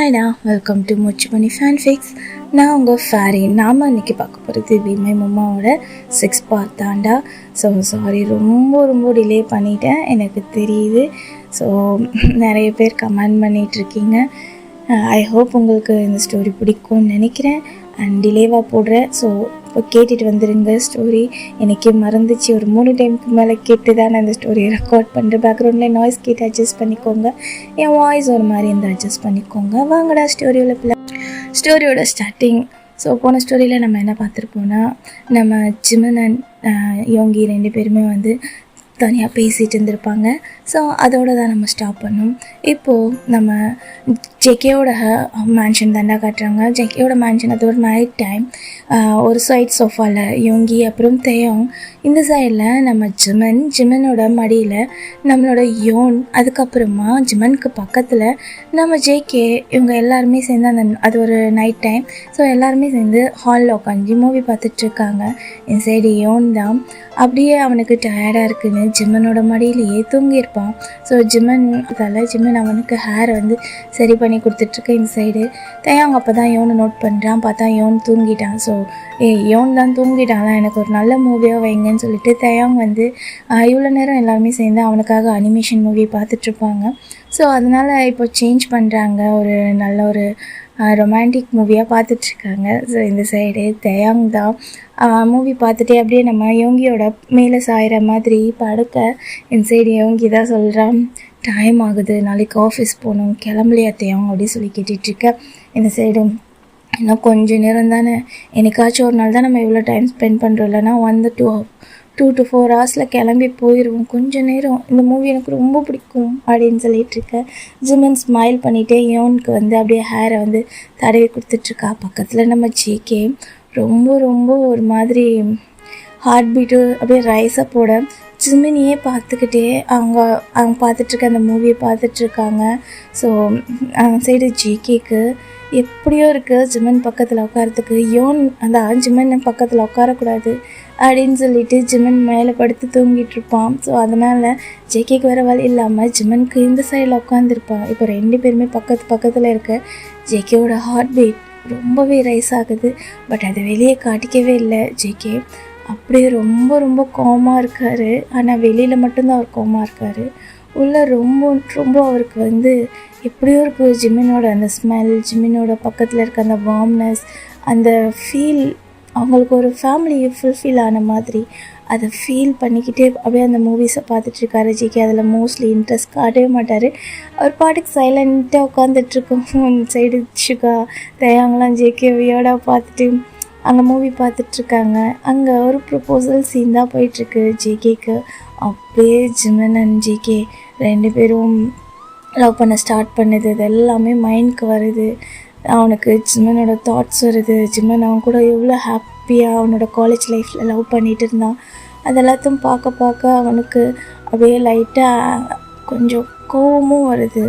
ஹாய்டா, welcome to முச்சு பண்ணி ஃபேன்ஃபிக்ஸ். நான் உங்கள் ஃபேரி. நாம் இன்றைக்கி பார்க்க போகிறது விமை மம்மாவோட 6 பார்ட் தாண்டா. ஸோ சாரி, ரொம்ப டிலே பண்ணிட்டேன், எனக்கு தெரியுது. ஸோ நிறைய பேர் கமெண்ட் பண்ணிகிட்ருக்கீங்க. ஐ ஹோப் உங்களுக்கு இந்த ஸ்டோரி பிடிக்கும்னு நினைக்கிறேன். அண்ட் டிலேவாக போடுறேன். ஸோ இப்போ கேட்டுட்டு வந்துடுங்க. ஸ்டோரி எனக்கே மறந்துச்சு, ஒரு 3 டைமுக்கு மேலே கேட்டு தான் நான் இந்த ஸ்டோரியை ரெக்கார்ட் பண்ணுறேன். பேக்ரவுண்டில் நாய்ஸ் கேட்டு அட்ஜஸ்ட் பண்ணிக்கோங்க. என் வாய்ஸ் ஒரு மாதிரி இருந்தால் அட்ஜஸ்ட் பண்ணிக்கோங்க. வாங்கடா ஸ்டோரியோட ஸ்டார்டிங். ஸோ போன ஸ்டோரியில் நம்ம என்ன பார்த்துருப்போம்னா, நம்ம ஜிமன் அண்ட் யோங்கி 2 பேருமே தனியாக பேசிகிட்டு இருந்திருப்பாங்க. ஸோ அதோடு தான் நம்ம ஸ்டாப் பண்ணோம். இப்போது நம்ம ஜெகேயோட மேன்ஷன் தாண்டா காட்டுறாங்க. ஜெகேயோட மேன்ஷன், அது ஒரு நைட் டைம். ஒரு சைட் சோஃபாவில் யோங்கி அப்புறம் தேயோங், இந்த சைடில் நம்ம ஜிமனோட மடியில் நம்மளோட யோன், அதுக்கப்புறமா ஜிமனுக்கு பக்கத்தில் நம்ம ஜேகே. இவங்க எல்லாருமே சேர்ந்து அது ஒரு நைட் டைம். ஸோ எல்லாருமே சேர்ந்து ஹாலில் உட்காந்து மூவி பார்த்துட்ருக்காங்க. இந்த சைடு யோன் தான் அப்படியே அவனுக்கு டயர்டாக இருக்குன்னு ஜிமனோட மடியிலேயே தூங்கியிருப்பான். ஸோ ஜிமன் அவனுக்கு ஹேரை சரி பண்ணி கொடுத்துட்ருக்க. இந்த சைடு தேயாங்க அப்போ தான் யோனை நோட் பண்ணுறான். பார்த்தா யோன் தூங்கிட்டான். ஸோ யோன் தான் தூங்கிட்டான், எனக்கு ஒரு நல்ல மூவியாக வைங்கன்னு சொல்லிட்டு தேயாங் இவ்வளோ நேரம் எல்லாருமே சேர்ந்து அவனுக்காக அனிமேஷன் மூவி பார்த்துட்ருப்பாங்க. ஸோ அதனால் இப்போ சேஞ்ச் பண்ணுறாங்க, ஒரு நல்ல ஒரு ரொமான்டிக் மூவியாக பார்த்துட்ருக்காங்க. ஸோ இந்த சைடு தேயாங் தான் மூவி பார்த்துட்டே அப்படியே நம்ம யோங்கியோட மேலே சாயிற மாதிரி படுக்க. இந்த சைடு யோங்கி தான் சொல்கிறான், டைம் ஆகுது, நாளைக்கு ஆஃபீஸ் போகணும், கிளம்பலையா தேயாங் அப்படின்னு சொல்லி கேட்டுட்ருக்க. இந்த சைடு இன்னும் கொஞ்சம் நேரம் தானே, என்னைக்காச்சும் ஒரு நாள் தான் நம்ம இவ்வளோ டைம் ஸ்பெண்ட் பண்ணுறோம், இல்லைனா 2 to 4 ஹவர்ஸில் கிளம்பி போயிடுவோம். கொஞ்சம் நேரம், இந்த மூவி எனக்கு ரொம்ப பிடிக்கும் அப்படின்னு சொல்லிகிட்ருக்கேன். ஜிமன் ஸ்மைல் பண்ணிவிட்டு யோனுக்கு அப்படியே ஹேரை தடவி கொடுத்துட்ருக்கா. பக்கத்தில் நம்ம ஜேகே ரொம்ப ஒரு மாதிரி ஹார்ட் பீட்டு அப்படியே ரைஸாக போட ஜிமினியே பார்த்துக்கிட்டே அவங்க பார்த்துட்ருக்க அந்த மூவியை பார்த்துட்ருக்காங்க. ஸோ சைடு ஜேகேக்கு எப்படியோ இருக்குது ஜிமன் பக்கத்தில் உட்காரத்துக்கு. யோன் ஜிமன் பக்கத்தில் உட்காரக்கூடாது அப்படின்னு சொல்லிட்டு ஜிமன் மேலே படுத்து தூங்கிட்டு ஸோ அதனால் ஜேகேக்கு வேறு வழி இல்லாமல் ஜிமனுக்கு இந்த சைடில் உட்காந்துருப்பான். இப்போ 2 பேருமே பக்கத்தில் இருக்க. ஜேகேவோட ஹார்ட் பீட் ரொம்பவே ரைஸ் ஆகுது. பட் அதை வெளியே காட்டிக்கவே இல்லை. ஜேகே அப்படியே ரொம்ப கோமாக இருக்கார். ஆனால் வெளியில் மட்டும்தான் அவர் கோமாக இருக்கார். உள்ள ரொம்ப அவருக்கு எப்படியோ இருக்குது. ஜிமினோட அந்த ஸ்மெல், ஜிமினோட பக்கத்தில் இருக்க அந்த வார்ம்னஸ், அந்த ஃபீல், அவங்களுக்கு ஒரு ஃபேமிலி ஃபுல்ஃபில் ஆன மாதிரி அதை ஃபீல் பண்ணிக்கிட்டே அப்படியே அந்த மூவிஸை பார்த்துட்ருக்காரு ஜிகே. அதில் மோஸ்ட்லி இன்ட்ரெஸ்ட் காட்டவே மாட்டார். அவர் பாட்டுக்கு சைலண்ட்டாக உட்காந்துட்ருக்கோம். சைடு சுகா தேயாங்களாம் ஜேகே வியோடாக பார்த்துட்டு அங்கே மூவி பார்த்துட்ருக்காங்க. அங்கே ஒரு ப்ரொப்போசல் சீன் தான் போயிட்டுருக்கு ஜேகேக்கு. அப்படியே ஜிமன் அண்ட் ஜேகே 2 பேரும் லவ் பண்ண ஸ்டார்ட் பண்ணுது. இது எல்லாமே மைண்டுக்கு வருது. அவனுக்கு ஜிமனோட தாட்ஸ் வருது. ஜிமன் அவன் கூட எவ்வளோ ஹாப்பியாக அவனோட காலேஜ் லைஃப்பில் லவ் பண்ணிகிட்டு இருந்தான். அதெல்லாத்தையும் பார்க்க அவனுக்கு அப்படியே லைட்டாக கொஞ்சம் கோவமும் வருது.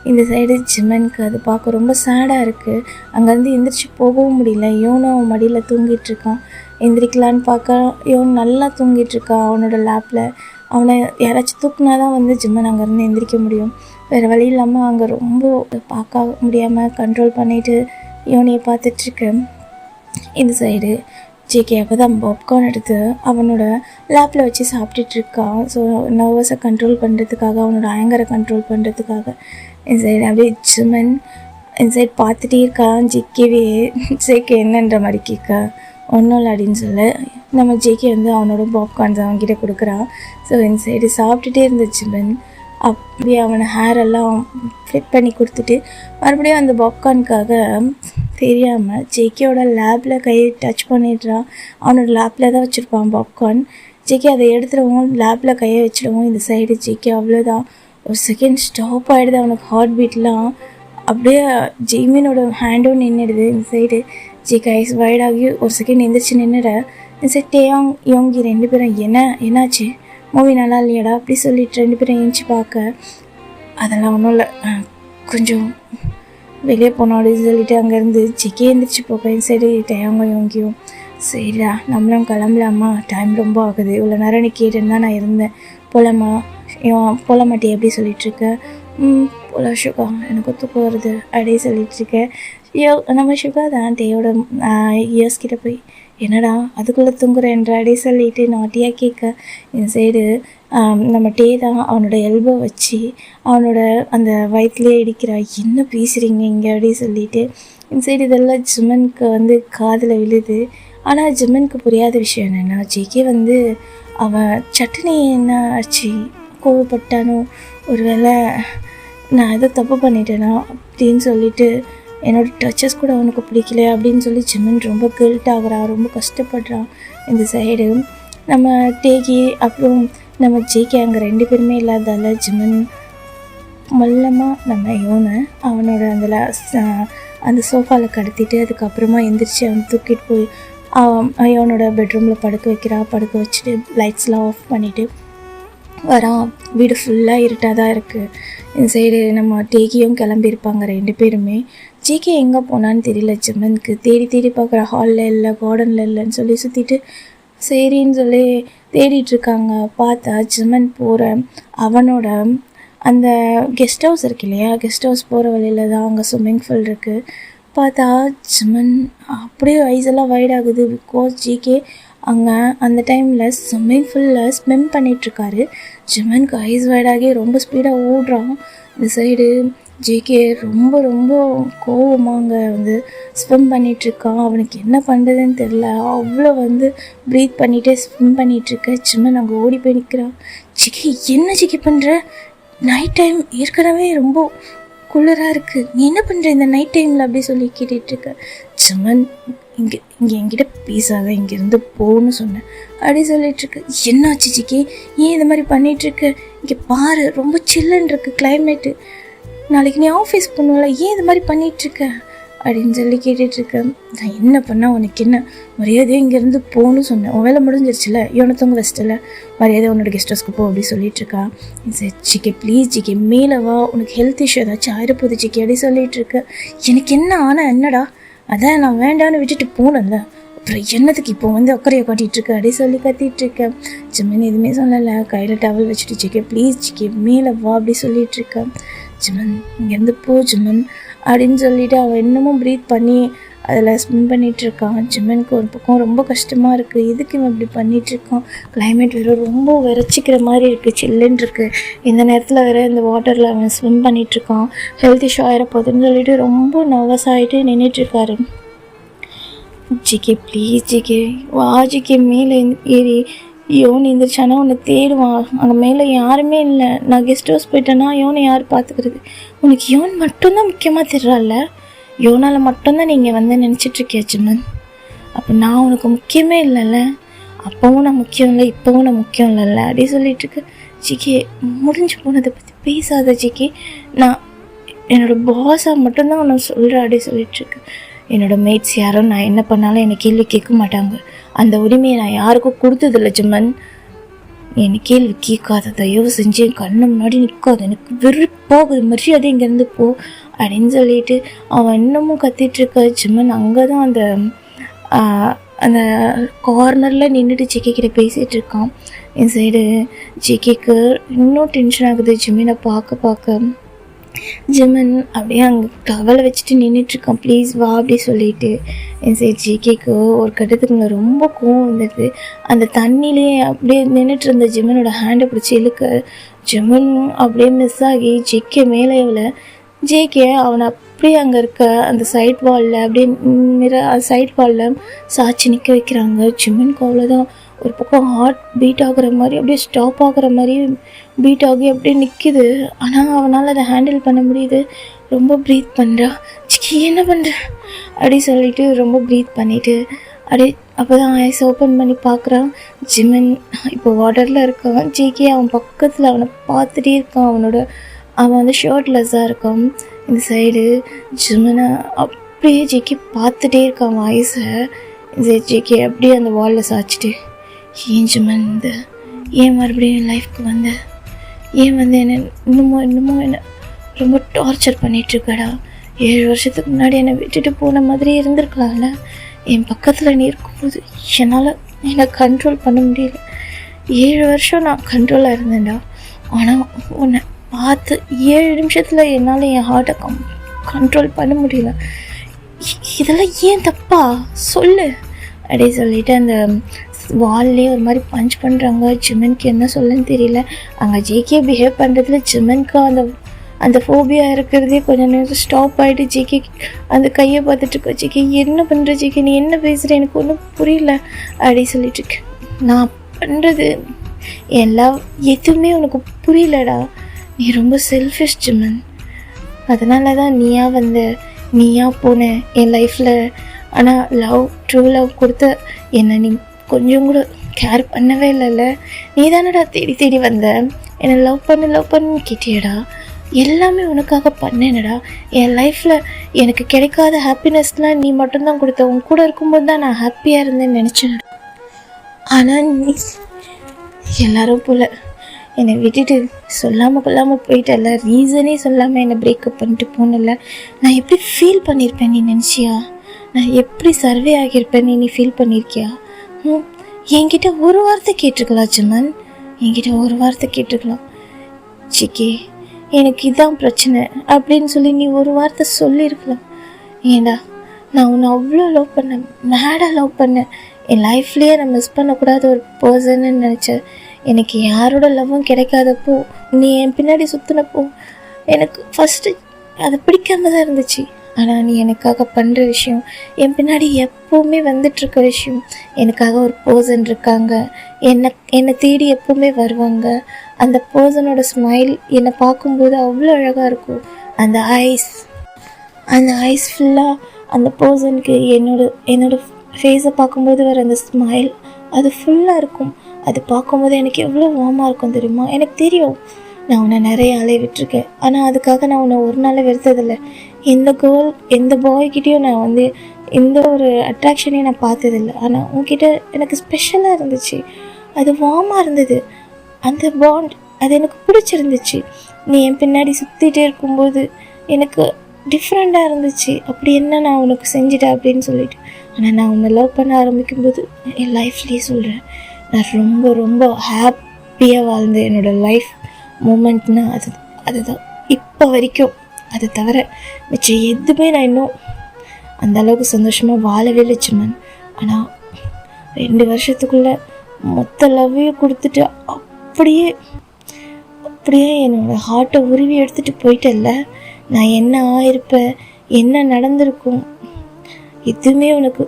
இந்த சைடு ஜிமனுக்கு அது பார்க்க ரொம்ப சேடாக இருக்குது. அங்கேருந்து எந்திரிச்சு போகவும் முடியல. யோனும் அவன் மடியில் தூங்கிட்டுருக்கான். எந்திரிக்கலான்னு பார்க்க யோன் நல்லா தூங்கிட்டுருக்கான் அவனோட லேப்பில். அவனை யாராச்சும் தூக்குனா தான் ஜிமன் அங்கேருந்து எந்திரிக்க முடியும். வேறு வழி இல்லாமல் அங்கே ரொம்ப பார்க்க முடியாமல் கண்ட்ரோல் பண்ணிவிட்டு யோனியை பார்த்துட்ருக்கேன். இந்த சைடு ஜேகே அப்போ தான் பாப்கார்ன் எடுத்து அவனோட லேப்பில் வச்சு சாப்பிட்டுட்ருக்கான். ஸோ நர்வஸை கண்ட்ரோல் பண்ணுறதுக்காக, அவனோட ஆங்கரை கண்ட்ரோல் பண்ணுறதுக்காக. இந்த சைடு அப்படியே ஜிமன் இந்த சைடு பார்த்துட்டே இருக்கான். ஜேகே என்னன்ற மாதிரி கேட்க ஒன்றும் இல்லை அப்படின்னு சொல்ல நம்ம ஜேகே அவனோட பாப்கார்ன்ஸ் அவன்கிட்ட கொடுக்குறான். ஸோ இந்த சைடு சாப்பிட்டுட்டே இருந்த ஜிமன் அப்படியே அவனை ஹேரெல்லாம் ஃபிட் பண்ணி கொடுத்துட்டு மறுபடியும் அந்த பாப்கார்னுக்காக தெரியாமல் ஜேகேயோட லேப்பில் கையை டச் பண்ணிடுறான். அவனோட லேப்பில் தான் வச்சுருப்பான் பாப்கார்ன். ஜேகே அதை எடுத்துடவும் லேப்பில் கையை வச்சிடவும் இந்த சைடு ஜேகே அவ்வளோதான், ஒரு செகண்ட் ஸ்டாப் ஆகிடுது. அவனுக்கு ஹார்ட் பீட்லாம் அப்படியே ஜெய்மினோட ஹேண்டும் நின்றுடுது. இந்த சைடு ஜேகே ஐஸ் வைடாகி ஒரு செகண்ட் எந்திரிச்சு நின்றுட. இந்த சைடு தேயாங் யோங்கி 2 பேரும் என்னாச்சு, மூவி நல்லா இல்லையாடா அப்படி சொல்லிட்டு 2 பேரும் ஏஞ்சி பார்க்க. அதெல்லாம் ஒன்றும் இல்லை, கொஞ்சம் வெளியே போனோம் அப்படின்னு சொல்லிட்டு அங்கேருந்து ஜேகே எழுந்திரிச்சு போக. சரி தேயாங்க யோங்கியும் சரிடா நம்மளும் கிளம்பலாமா, டைம் ரொம்ப ஆகுது, இவ்வளோ நேரம் நீ கேட்டுன்னு தான் நான் இருந்தேன், போகலாமா போகல மாட்டே எப்படி சொல்லிகிட்ருக்க, போகலாம் சுகா, எனக்கு தூக்கம் வருது அப்படியே சொல்லிட்டுருக்கேன். நம்ம சுகா தான் டேயோட இயர்ஸ் கிட்ட போய் என்னடா அதுக்குள்ளே தூங்குறேன்ற அப்படியே சொல்லிட்டு நாட்டியாக கேட்க, இந்த சைடு நம்ம டே தான் அவனோட எல்போ வச்சு அவனோட அந்த வயிற்றுலேயே இடிக்கிறா. என்ன பேசுகிறீங்க இங்கே அப்படி சொல்லிட்டு இந்த சைடு இதெல்லாம் ஜிமனுக்கு காதில் விழுது. ஆனால் ஜிமனுக்கு புரியாத விஷயம் என்னென்னா, ஜேகே அவன் சட்னி என்ன ஆச்சு கோவப்பட்டானோ, ஒரு வேளை நான் எதோ தப்பு பண்ணிட்டேனா அப்படின்னு சொல்லிட்டு என்னோடய டச்சஸ் கூட அவனுக்கு பிடிக்கல அப்படின்னு சொல்லி ஜிமன் ரொம்ப கில்ட் ஆகுறான், ரொம்ப கஷ்டப்படுறான். இந்த சைடு நம்ம டேகி அப்புறம் நம்ம ஜேகே அங்கே 2 பேருமே இல்லாதால ஜிமன் மல்லமாக நம்ம யோனை அவனோட அந்த சோஃபாவில் கடத்திட்டு அதுக்கப்புறமா எந்திரிச்சு அவன் தூக்கிட்டு போய் அவனோட பெட்ரூமில் படுக்க வச்சுட்டு லைட்ஸ்லாம் ஆஃப் பண்ணிவிட்டு வரான். வீடு ஃபுல்லாக இருட்டாக தான் இருக்குது. இந்த சைடு நம்ம டேகியும் கிளம்பியிருப்பாங்க 2 பேருமே. ஜேகே எங்கே போனான்னு தெரியல ஜிமனுக்கு. தேடி பார்க்குற ஹாலில் இல்லை, கார்டனில் இல்லைன்னு சொல்லி சுற்றிட்டு சரின்னு சொல்லி தேடிட்டுருக்காங்க. பார்த்தா ஜிமன் போகிற அவனோட அந்த கெஸ்ட் ஹவுஸ் இருக்கு இல்லையா, கெஸ்ட் ஹவுஸ் போகிற வழியில் தான் அங்கே ஸ்விம்மிங் பூல் இருக்குது. பார்த்தா ஜிமன் அப்படியே ஐஸெல்லாம் வைடாகுது. பிகாஸ் ஜேகே அங்கே அந்த டைமில் ஸ்விம்மிங் பூலில் ஸ்விம் பண்ணிகிட்ருக்காரு. ஜிமனுக்கு ஐஸ் வைடாகி ரொம்ப ஸ்பீடாக ஓடுறான். இந்த சைடு ஜேகே ரொம்ப ரொம்ப கோவமாக அங்கே ஸ்விம் பண்ணிகிட்ருக்கான். அவனுக்கு என்ன பண்ணுறதுன்னு தெரில. அவ்வளோ ப்ரீத் பண்ணிகிட்டே ஸ்விம் பண்ணிகிட்ருக்க. ஜிமன் அங்கே ஓடி போய் நிற்கிறான். ஜிகே என்ன ஜிகே பண்ணுற? நைட் டைம் ஏற்கனவே ரொம்ப குளிராக இருக்குது, நீ என்ன பண்ணுற இந்த நைட் டைமில் அப்படி சொல்லி கேட்டுட்ருக்க. ஜிமன் இங்கே என்கிட்ட பேசாத, இங்கேருந்து போன்னு சொன்னேன் அப்படி சொல்லிகிட்ருக்கு. என்னாச்சு ஜிகே, ஏன் இந்த மாதிரி பண்ணிகிட்ருக்கு? இங்கே பாரு ரொம்ப சில்லுன்னு இருக்குது கிளைமேட்டு, நாளைக்கு நீ ஆஃபீஸ் போகணும்ல, ஏன் இது மாதிரி பண்ணிகிட்ருக்க அப்படின்னு சொல்லி கேட்டுட்ருக்கேன். நான் என்ன பண்ணால் உனக்கு என்ன, மரியாதையாக இங்கேருந்து போகணும்னு சொன்னேன், உன் வேலை முடிஞ்சிருச்சுல, இவனத்தவங்க வச்சிட்டல, மரியாதை உன்னோட கெஸ்ட் ஹவுஸ்க்கு போ அப்படி சொல்லிகிட்ருக்கா. சரி ஜிகே ப்ளீஸ் ஜிகே மேலே வா, உனக்கு ஹெல்த் இஷ்யூ ஏதாச்சும் ஆயிரப்போகுது ஜிகே அப்படி சொல்லிகிட்ருக்க. எனக்கு என்ன ஆனால் என்னடா, அதான் நான் வேண்டான்னு விட்டுட்டு போனேன்ல, அப்புறம் என்னத்துக்கு இப்போ அக்கறையை காட்டிகிட்ருக்க அப்படி சொல்லி கத்திகிட்ருக்கேன். ஜிமன் எதுவுமே சொல்லலை, கையில் டவல் வச்சுட்டு ஜிகே ப்ளீஸ் ஜிகே மேலே வா அப்படி சொல்லிகிட்ருக்கேன். ஜிமன் இங்கேருந்து போ ஜிமன் அப்படின்னு சொல்லிவிட்டு அவன் இன்னமும் ப்ரீத் பண்ணி அதில் ஸ்விம் பண்ணிகிட்ருக்கான். ஜிமனுக்கு ஒரு பக்கம் ரொம்ப கஷ்டமாக இருக்குது, எதுக்கு இவன் இப்படி பண்ணிகிட்ருக்கான், கிளைமேட் வேறு ரொம்ப விரைச்சிக்கிற மாதிரி இருக்குது, சில்லுன்னு இருக்குது. இந்த நேரத்தில் வேறு இந்த வாட்டரில் அவன் ஸ்விம் பண்ணிகிட்ருக்கான், ஹெல்த் இஷ்யூ ஆகிடப்போகுதுன்னு சொல்லிட்டு ரொம்ப நர்வஸ் ஆகிட்டு நின்றுட்டுருக்காரு. ஜிகே ப்ளீஸ் ஜிகே வா ஜிகே மேலே ஏறி யோன் எழுந்திரிச்சானா உன்னை தேடுவான், அங்கே மேலே யாருமே இல்லை, நான் கெஸ்ட் ஹவுஸ் போயிட்டேன்னா யோனை யார் பார்த்துக்கிறது, உனக்கு யோன் மட்டும்தான் முக்கியமாக தெரிறால, யோனால் மட்டும்தான் நீங்கள் நினச்சிட்ருக்கியா ஜிமன், அப்போ நான் உனக்கு முக்கியமே இல்லைல்ல, அப்போவும் நான் முக்கியம் இல்லை இப்போவும் நான் முக்கியம் இல்லைல்ல அப்படி சொல்லிட்டுருக்கு. ஜிகே முடிஞ்சு போனதை பற்றி பேசாத ஜிகே, நான் என்னோடய பாஸாக மட்டும்தான் உன்னை சொல்கிறேன் அப்படி சொல்லிட்டுருக்கு. என்னோடய மேட்ஸ் யாரும் நான் என்ன பண்ணாலும் என்னை கேள்வி கேட்க மாட்டாங்க, அந்த உரிமையை நான் யாருக்கும் கொடுத்ததில்ல ஜிமன், என்னை கேள்வி கேட்காத, தயவு செஞ்சு என் கண்ணு முன்னாடி நிற்காது, எனக்கு வெறுப்பாகுது, மரியாதை இங்கேருந்து போ அப்படின்னு சொல்லிட்டு அவன் இன்னமும் கத்திகிட்ருக்க. ஜிமன் அங்கே தான் அந்த கார்னரில் நின்றுட்டு ஜிகே பேசிகிட்டு இருக்கான். என் சைடு ஜிகேக்கு இன்னும் டென்ஷன் ஆகுது ஜிமினை பார்க்க. ஜிமன் அப்படியே அங்கே டவலை வச்சுட்டு நின்றுட்டுருக்கான், ப்ளீஸ் வா அப்படி சொல்லிட்டு. என் சரி ஜிகேக்கு ஒரு கட்டத்துக்கு ரொம்ப கோவம் வந்துடுது. அந்த தண்ணியிலே அப்படியே நின்றுட்டு இருந்த ஜிமனோட ஹேண்டை பிடிச்சி இழுக்க ஜிமன் அப்படியே மிஸ் ஆகி ஜிகே மேலே எவ்வளோ ஜேகே அவனை அப்படியே அங்கே இருக்க அந்த சைட் வாலில் அப்படியே சைட் வாலில் சாட்சி நிற்க வைக்கிறாங்க. ஜிமனுக்கு அவ்வளோதான், ஒரு பக்கம் ஹார்ட் பீட் ஆகுற மாதிரி அப்படியே ஸ்டாப் ஆகுற மாதிரி பீட் ஆகி அப்படியே நிற்கிது. ஆனால் அவனால் அதை ஹேண்டில் பண்ண முடியுது. ரொம்ப ப்ரீத் பண்ணுறா. சிக்கி என்ன பண்ணுற அப்படி சொல்லிட்டு ரொம்ப ப்ரீத் பண்ணிவிட்டு அப்படியே அப்போ தான் ஐஸ் ஓப்பன் பண்ணி பார்க்குறான். ஜிமன் இப்போ வாட்டரில் இருக்கான். ஜிகே அவன் பக்கத்தில் அவனை பார்த்துட்டே இருக்கான். அவன் ஷர்ட்லெஸ்ஸாக இருக்கான். இந்த சைடு ஜிமனை அப்படியே ஜிகே பார்த்துட்டே இருக்கான் வாய்ஸை. இந்த ஜிகே அப்படியே அந்த வாலில் சாய்ச்சிட்டு, ஏன் ஜிமன் ஏன் மறுபடியும் லைஃப்க்கு ஏன் என்ன இன்னமும் என்ன ரொம்ப டார்ச்சர் பண்ணிகிட்ருக்கடா, 7 வருஷத்துக்கு முன்னாடி என்னை விட்டுட்டு போன மாதிரி இருந்திருக்கலாம்ல, என் பக்கத்தில் நீ இருக்கும்போது என்னால் என்னை கண்ட்ரோல் பண்ண முடியல. 7 வருஷம் நான் கண்ட்ரோலாக இருந்தேன்டா, ஆனால் பார்த்து 7 நிமிஷத்தில் என்னால் என் ஹார்ட்டை கண்ட்ரோல் பண்ண முடியல. இதெல்லாம் ஏன் தப்பா சொல்லு அப்படி சொல்லிவிட்டு அந்த வால்லே ஒரு மாதிரி பஞ்ச் பண்ணுறாங்க. ஜிமனுக்கு என்ன சொல்லன்னு தெரியல. அங்கே ஜேகே பிஹேவ் பண்ணுறதுல ஜிமனுக்கு அந்த ஃபோபியா இருக்கிறதே கொஞ்சம் நேரம் ஸ்டாப் ஆகிட்டு ஜேகே அந்த கையை பார்த்துட்ருக்கா. ஜேகே என்ன பண்ணுற ஜேகே, நீ என்ன பேசுகிற, எனக்கு ஒன்றும் புரியல அப்படி சொல்லிட்டுருக்கேன். நான் பண்ணுறது எதுவுமே உனக்கு புரியலடா, நீ ரொம்ப செல்ஃபிஷ் ஜிமன். அதனால தான் நீயா போன என் லைஃப்பில். ஆனால் ட்ரூ லவ் கொடுத்த என்னை நீ கொஞ்சம் கூட கேர் பண்ணவே இல்லைல்ல. நீ தானடா தேடி தேடி வந்த, என்னை லவ் பண்ணு கேட்டியடா. எல்லாமே உனக்காக பண்ணேனடா. என் லைஃப்பில் எனக்கு கிடைக்காத ஹாப்பினஸ்லாம் நீ மட்டும்தான் கொடுத்த. உன் கூட இருக்கும்போது தான் நான் ஹாப்பியாக இருந்தேன்னு நினச்சேன். ஆனால் நீ எல்லாரும் போல் என்னை விட்டுட்டு சொல்லாமல் கொள்ளாமல் போயிட்டல. ரீசனே சொல்லாமல் என்னை பிரேக்கப் பண்ணிட்டு போனல. நான் எப்படி ஃபீல் பண்ணியிருப்பேன் நீ நினச்சியா? நான் எப்படி சர்வே ஆகியிருப்பேன் நீ ஃபீல் பண்ணியிருக்கியா? என்கிட்ட ஒரு வார்த்தை கேட்டிருக்கலாம் ஜிமன், என்கிட்ட ஒரு வார்த்தை கேட்டிருக்கலாம். சிக்கி எனக்கு இதான் பிரச்சனை அப்படின்னு சொல்லி நீ ஒரு வார்த்தை சொல்லியிருக்கலாம். ஏண்டா நான் உன்னை அவ்வளோ லவ் பண்ணேன், மேடாக லவ் பண்ணேன். என் லைஃப்லேயே நான் மிஸ் பண்ணக்கூடாத ஒரு பர்சன்னு நினச்சேன். எனக்கு யாரோட லவ்வும் கிடைக்காதப்போ நீ என் பின்னாடி சுற்றினப்போ எனக்கு ஃபஸ்ட்டு அது பிடிக்காம தான் இருந்துச்சு. ஆனால் நீ எனக்காக பண்ணுற விஷயம், என் பின்னாடி எப்போவுமே வந்துட்டுருக்க விஷயம், எனக்காக ஒரு பர்சன் இருக்காங்க, என்னை தேடி எப்போவுமே வருவாங்க. அந்த பர்சனோட ஸ்மைல் என்னை பார்க்கும்போது அவ்வளோ அழகாக இருக்கும். அந்த ஐஸ் ஃபுல்லாக அந்த பர்சனுக்கு என்னோட ஃபேஸை பார்க்கும்போது வர அந்த ஸ்மைல் அது ஃபுல்லாக இருக்கும். அது பார்க்கும்போது எனக்கு எவ்வளோ வார்மாக இருக்கும் தெரியுமா? எனக்கு தெரியும் நான் உன்னை நிறைய அலைய விட்டுருக்கேன். ஆனால் அதுக்காக நான் உன்னை ஒரு நாள் வெறுத்ததில்லை. எந்த பாய்கிட்டையும் நான் எந்த ஒரு அட்ராக்ஷனையும் நான் பார்த்ததில்லை. ஆனால் உன்கிட்ட எனக்கு ஸ்பெஷலாக இருந்துச்சு. அது வார்மாக இருந்தது. அந்த பாண்ட் அது எனக்கு பிடிச்சிருந்துச்சு. நீ என் பின்னாடி சுற்றிகிட்டே இருக்கும்போது எனக்கு டிஃப்ரெண்ட்டாக இருந்துச்சு. அப்படி என்ன நான் உனக்கு செஞ்சிட்டேன் அப்படின்னு சொல்லிட்டு. ஆனால் நான் உன்னை லவ் பண்ண ஆரம்பிக்கும்போது என் லைஃப்லேயே சொல்கிறேன், நான் ரொம்ப ரொம்ப ஹாப்பியாக வாழ்ந்தேன். என்னோடய லைஃப் மூமெண்ட்னா அதுதான் இப்போ வரைக்கும். அதை தவிர மிச்சம் எதுவுமே நான் இன்னும் அந்த அளவுக்கு சந்தோஷமாக வாழவே இல்லை ஜிமன். ஆனால் 2 வருஷத்துக்குள்ளே மொத்த லவ்வையும் கொடுத்துட்டு அப்படியே என்னோடய ஹார்ட்டை உருவி எடுத்துகிட்டு போயிட்டல்ல. நான் என்ன ஆயிருப்பேன், என்ன நடந்திருக்கும், எதுவுமே உனக்கு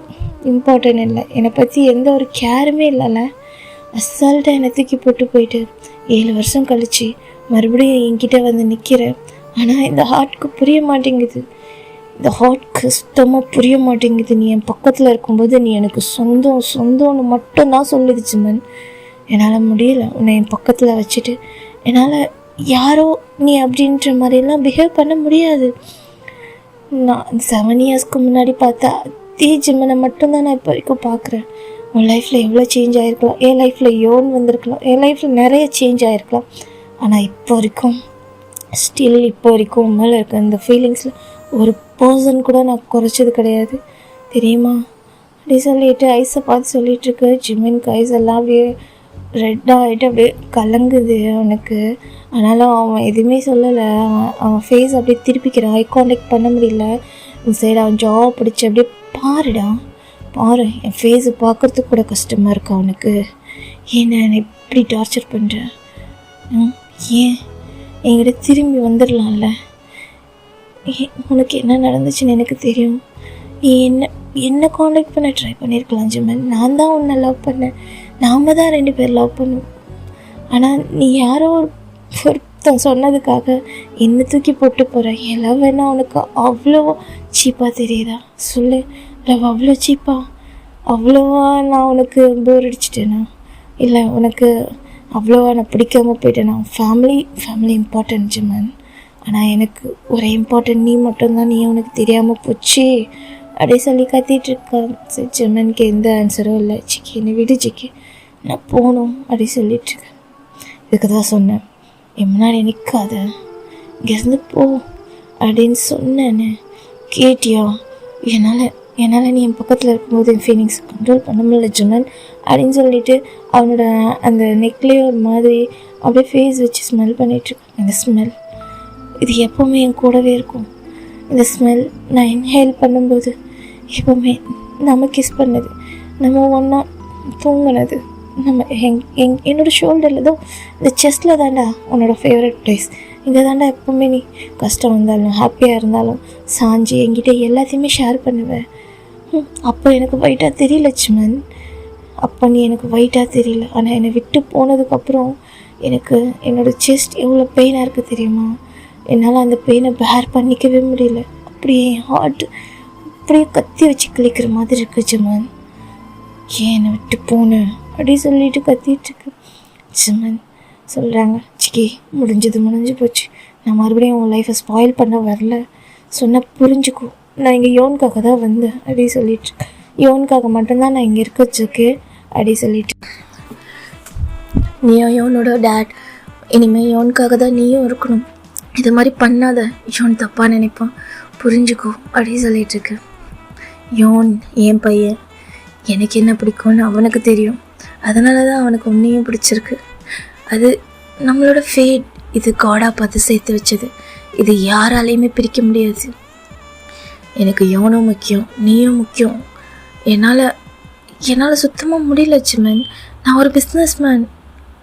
இம்பார்ட்டன் இல்லை. என்னை பற்றி எந்த ஒரு கேருமே இல்லைல்ல. அசால்ட்டாக என்னை தூக்கி போட்டு போயிட்டு 7 வருஷம் கழிச்சு மறுபடியும் என்கிட்ட வந்து நிற்கிறேன். ஆனால் இந்த ஹார்ட்க்கு புரிய மாட்டேங்குது. இந்த ஹார்ட்க்கு சுத்தமாக புரிய மாட்டேங்குது. நீ என் பக்கத்தில் இருக்கும்போது நீ எனக்கு சொந்தம்னு மட்டும்தான் சொல்லுது ஜிமன். என்னால் முடியல உன்னை என் பக்கத்தில் வச்சுட்டு. என்னால் யாரோ நீ அப்படின்ற மாதிரிலாம் பிஹேவ் பண்ண முடியாது. நான் 7 இயர்ஸ்க்கு முன்னாடி பார்த்தா அதே ஜிம்மனை மட்டும்தான் நான் இப்போ வரைக்கும் பார்க்குறேன். உன் லைஃப்பில் எவ்வளோ சேஞ்ச் ஆகிருக்கலாம், என் லைஃப்பில் யோன் வந்திருக்கலாம், என் லைஃப்பில் நிறைய சேஞ்ச் ஆகிருக்கலாம். ஆனால் இப்போ வரைக்கும் உன் மேலே இருக்க இந்த ஃபீலிங்ஸில் ஒரு பர்சன் கூட நான் குறைச்சது கிடையாது தெரியுமா? அப்படி சொல்லிட்டு ஐஸை பார்த்து சொல்லிகிட்ருக்கு. ஜிம்மின்க்கு ஐஸ் எல்லாம் அப்படியே ரெட்டாக ஆகிட்டு அப்படியே கலங்குது அவனுக்கு. ஆனாலும் அவன் எதுவுமே சொல்லலை. அவன் ஃபேஸ் அப்படியே திருப்பிக்கிறான். ஐ கான்டாக்ட் பண்ண முடியல. இந்த சைடு அவன் ஜாவை பிடிச்சி அப்படியே பாரு என் ஃபேஸை பார்க்குறதுக்கு கூட கஷ்டமாக இருக்கு அவனுக்கு. ஏன்னா என்னை இப்படி டார்ச்சர் பண்ணுறேன்? ஏன் என்கிட்ட திரும்பி வந்துடலாம்ல? உனக்கு என்ன நடந்துச்சுன்னு எனக்கு தெரியும். நீ என்ன காண்டாக்ட் பண்ண ட்ரை பண்ணியிருக்கலாம் ஜிமன். நான் தான் உன்னை லவ் பண்ணேன். நாம் தான் 2 பேர் லவ் பண்ணுவோம். ஆனால் நீ யாரோ ஒருத்தன் சொன்னதுக்காக என்னை தூக்கி போட்டு போகிறேன். என் லவ் என்ன உனக்கு அவ்வளோ சீப்பாக தெரியுதா? சொல்லு, லவ் அவ்வளோ சீப்பா? அவ்வளோவா நான் உனக்கு போர் அடிச்சிட்டேனா? இல்லை உனக்கு அவ்வளோவா நான் பிடிக்காமல் போயிட்டேனா? Family important ஜிமன். ஆனால் எனக்கு ஒரு இம்பார்ட்டன்ட் நீ மட்டும்தான். நீ உனக்கு தெரியாமல் போச்சு அப்படியே சொல்லி கத்திகிட்ருக்கான். சரி ஜிமனுக்கு எந்த ஆன்சரும் இல்லை. சிக்கி என்னை விடு சிக்கி, நான் போகணும் அப்படி சொல்லிகிட்ருக்கேன். இதுக்கு தான் சொன்னேன், என் முன்னாடி நிற்காத, இங்கேருந்து போ அப்படின்னு சொன்னேன்னு கேட்டியா? என்னால் என்னால் நீ என் பக்கத்தில் இருக்கும்போது என் ஃபீலிங்ஸ் கண்ட்ரோல் பண்ண முடியல ஜிமன் அப்படின்னு சொல்லிட்டு அவனோட அந்த நெக்லேயே ஒரு மாதிரி அப்படியே ஃபேஸ் வச்சு ஸ்மெல் பண்ணிகிட்ருக்கேன். இந்த ஸ்மெல் இது எப்போவுமே என் கூடவே இருக்கும். இந்த ஸ்மெல் நான் இன்ஹேல் பண்ணும்போது எப்போவுமே நம்ம கிஸ் பண்ணது, நம்ம ஒன்றா தூங்கினது, நம்ம என்னோடய ஷோல்டரில் தான் இந்த செஸ்ட்டில் தாண்டா உன்னோட ஃபேவரட் ப்ளேஸ். இங்கே தாண்டா எப்போவுமே நீ கஷ்டம் வந்தாலும் ஹாப்பியாக இருந்தாலும் சாஞ்சி என்கிட்ட எல்லாத்தையுமே ஷேர் பண்ணுவேன். அப்போ எனக்கு ஒயிட்டாக தெரியல ஜிமன், அப்போ நீ எனக்கு ஒயிட்டாக தெரியல. ஆனால் என்னை விட்டு போனதுக்கப்புறம் எனக்கு என்னோடய செஸ்ட் எவ்வளோ பெயினாக இருக்குது தெரியுமா? என்னால் அந்த பெயினை பேர் பண்ணிக்கவே முடியல. அப்படியே என் ஹார்ட் அப்படியே கத்தி வச்சு கிளிக்கிற மாதிரி இருக்குது ஜிமன். ஏன் என்னை விட்டு போனேன் அப்படி சொல்லிட்டு கத்திகிட்ருக்கு. ஜிமன் சொல்கிறாங்க, சிக்கி முடிஞ்சு போச்சு, நான் மறுபடியும் உன் லைஃப்பை ஸ்பாயில் பண்ண வரல, சொன்னால் புரிஞ்சுக்கோ, நான் இங்கே யோனுக்காக தான் வந்தேன் அப்படி சொல்லிட்டு, யோனுக்காக மட்டும்தான் நான் இங்கே இருக்கச்சுக்கு அப்படி சொல்லிட்டு, நீயும் யோனோட டேட், இனிமேல் யோனுக்காக தான் நீயும் இருக்கணும், இது மாதிரி பண்ணாத, யோன் தப்பாக நினைப்பான், புரிஞ்சுக்கோ அப்படி சொல்லிகிட்ருக்கு. யோன் என் பையன், எனக்கு என்ன பிடிக்கும்னு அவனுக்கு தெரியும், அதனால தான் அவனுக்கு உன்னையும் பிடிச்சிருக்கு. அது நம்மளோட ஃபேட், இது காடாக பார்த்து சேர்த்து வச்சது, இது யாராலையுமே பிரிக்க முடியாது. எனக்கு யோனும் முக்கியம், நீயும் முக்கியம். என்னால் சுத்தமாக முடியல ஜிமன். நான் ஒரு பிஸ்னஸ் மேன்,